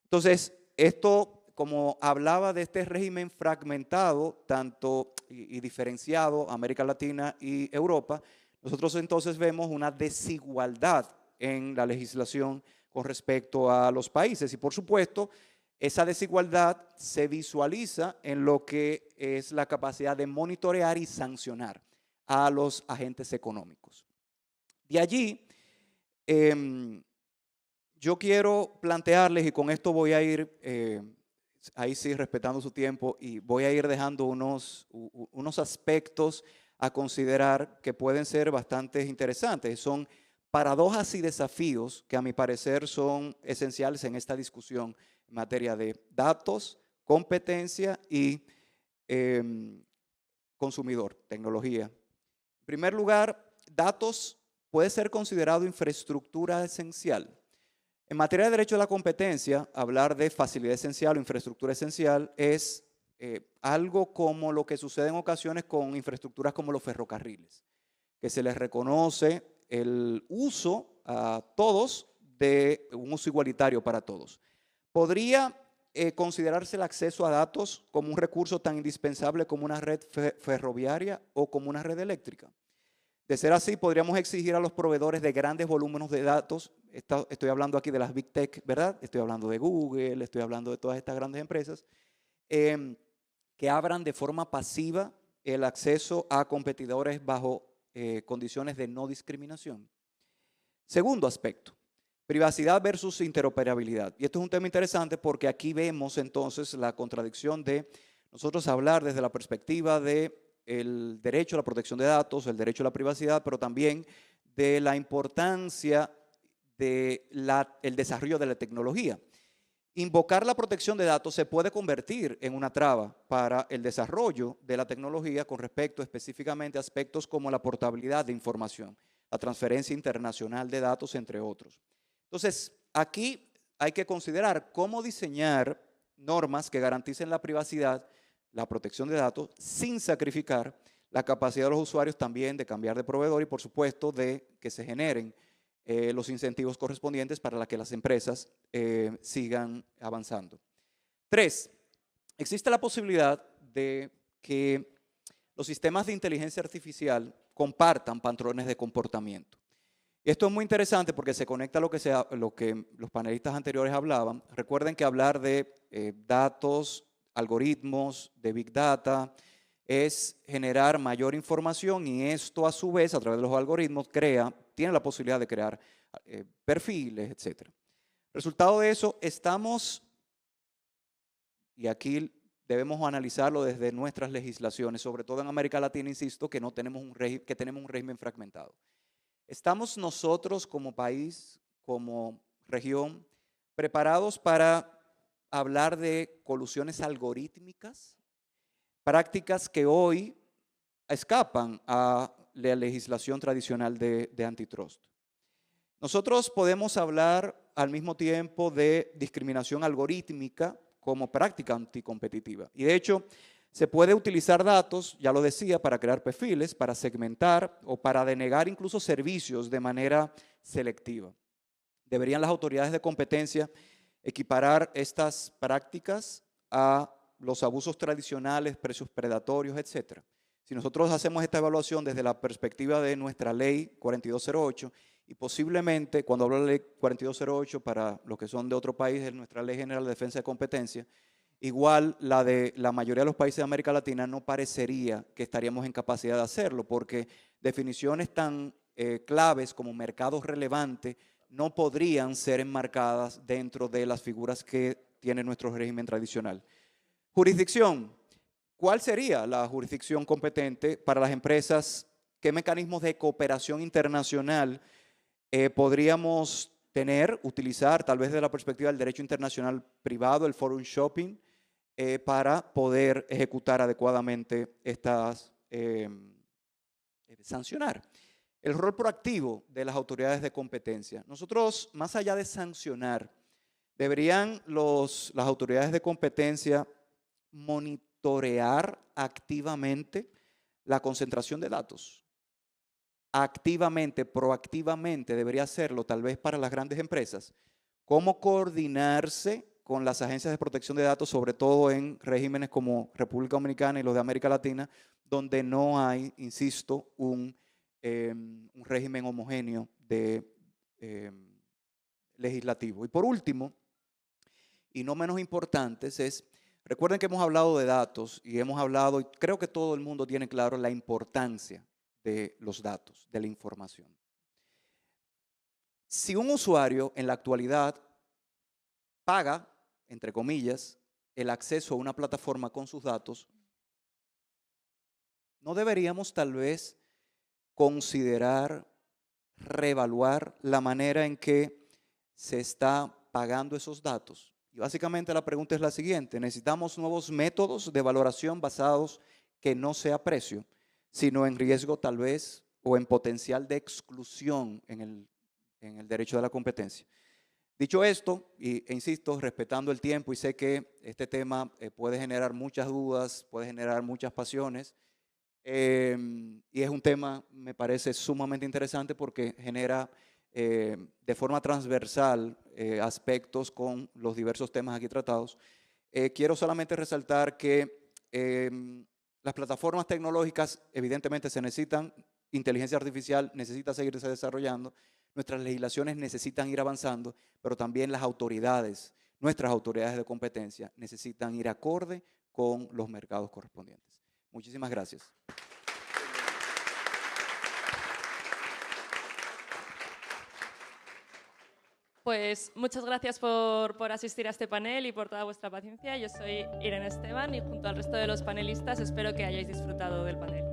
Entonces, esto, como hablaba de este régimen fragmentado, tanto y diferenciado, América Latina y Europa, nosotros entonces vemos una desigualdad en la legislación con respecto a los países y por supuesto esa desigualdad se visualiza en lo que es la capacidad de monitorear y sancionar a los agentes económicos. De allí, yo quiero plantearles, y con esto voy a ir, ahí sí respetando su tiempo, y voy a ir dejando unos aspectos a considerar que pueden ser bastante interesantes. Son paradojas y desafíos que a mi parecer son esenciales en esta discusión en materia de datos, competencia y consumidor, tecnología. En primer lugar, datos puede ser considerado infraestructura esencial. En materia de derecho a la competencia, hablar de facilidad esencial o infraestructura esencial es algo como lo que sucede en ocasiones con infraestructuras como los ferrocarriles, que se les reconoce el uso a todos de un uso igualitario para todos. ¿Podría considerarse el acceso a datos como un recurso tan indispensable como una red ferroviaria o como una red eléctrica? De ser así, podríamos exigir a los proveedores de grandes volúmenes de datos, estoy hablando aquí de las Big Tech, ¿verdad? Estoy hablando de Google, estoy hablando de todas estas grandes empresas, que abran de forma pasiva el acceso a competidores bajo condiciones de no discriminación. Segundo aspecto, privacidad versus interoperabilidad. Y esto es un tema interesante porque aquí vemos entonces la contradicción de nosotros hablar desde la perspectiva del derecho a la protección de datos, el derecho a la privacidad, pero también de la importancia del desarrollo de la tecnología. Invocar la protección de datos se puede convertir en una traba para el desarrollo de la tecnología con respecto específicamente a aspectos como la portabilidad de información, la transferencia internacional de datos, entre otros. Entonces, aquí hay que considerar cómo diseñar normas que garanticen la privacidad, la protección de datos, sin sacrificar la capacidad de los usuarios también de cambiar de proveedor y, por supuesto, de que se generen los incentivos correspondientes para que las empresas sigan avanzando. 3, existe la posibilidad de que los sistemas de inteligencia artificial compartan patrones de comportamiento. Esto es muy interesante porque se conecta a lo que los panelistas anteriores hablaban. Recuerden que hablar de datos, algoritmos, de Big Data, es generar mayor información y esto a su vez, a través de los algoritmos, tiene la posibilidad de crear perfiles, etc. Resultado de eso, y aquí debemos analizarlo desde nuestras legislaciones, sobre todo en América Latina, insisto, que tenemos un régimen fragmentado. ¿Estamos nosotros como país, como región, preparados para hablar de colusiones algorítmicas? Prácticas que hoy escapan a la legislación tradicional de antitrust. Nosotros podemos hablar al mismo tiempo de discriminación algorítmica como práctica anticompetitiva. Y de hecho, se puede utilizar datos, ya lo decía, para crear perfiles, para segmentar o para denegar incluso servicios de manera selectiva. Deberían las autoridades de competencia equiparar estas prácticas a los abusos tradicionales, precios predatorios, etc. Si nosotros hacemos esta evaluación desde la perspectiva de nuestra ley 4208 y posiblemente, cuando hablo de la ley 4208 para los que son de otro país, es nuestra ley general de defensa de competencia, igual la de la mayoría de los países de América Latina, no parecería que estaríamos en capacidad de hacerlo, porque definiciones tan claves como mercados relevantes no podrían ser enmarcadas dentro de las figuras que tiene nuestro régimen tradicional. Jurisdicción. ¿Cuál sería la jurisdicción competente para las empresas? ¿Qué mecanismos de cooperación internacional podríamos utilizar, tal vez desde la perspectiva del derecho internacional privado, el forum shopping, para poder ejecutar adecuadamente sancionar? El rol proactivo de las autoridades de competencia. Nosotros, más allá de sancionar, deberían las autoridades de competencia monitorear activamente la concentración de datos. Activamente, proactivamente debería hacerlo, tal vez para las grandes empresas. ¿Cómo coordinarse con las agencias de protección de datos, sobre todo en regímenes como República Dominicana y los de América Latina, donde no hay, insisto, un régimen homogéneo legislativo? Y por último, y no menos importantes, recuerden que hemos hablado de datos y hemos hablado, y creo que todo el mundo tiene claro la importancia de los datos, de la información. Si un usuario en la actualidad paga, entre comillas, el acceso a una plataforma con sus datos, ¿no deberíamos tal vez considerar, reevaluar la manera en que se está pagando esos datos? Y básicamente la pregunta es la siguiente: ¿necesitamos nuevos métodos de valoración basados que no sea precio, sino en riesgo tal vez o en potencial de exclusión en el derecho de la competencia? Dicho esto, e insisto, respetando el tiempo, y sé que este tema puede generar muchas dudas, puede generar muchas pasiones, y es un tema, me parece, sumamente interesante porque genera de forma transversal aspectos con los diversos temas aquí tratados. Quiero solamente resaltar que las plataformas tecnológicas evidentemente se necesitan, inteligencia artificial necesita seguirse desarrollando, nuestras legislaciones necesitan ir avanzando, pero también las autoridades, nuestras autoridades de competencia necesitan ir acorde con los mercados correspondientes. Muchísimas gracias. Pues muchas gracias por asistir a este panel y por toda vuestra paciencia. Yo soy Irene Esteban y junto al resto de los panelistas espero que hayáis disfrutado del panel.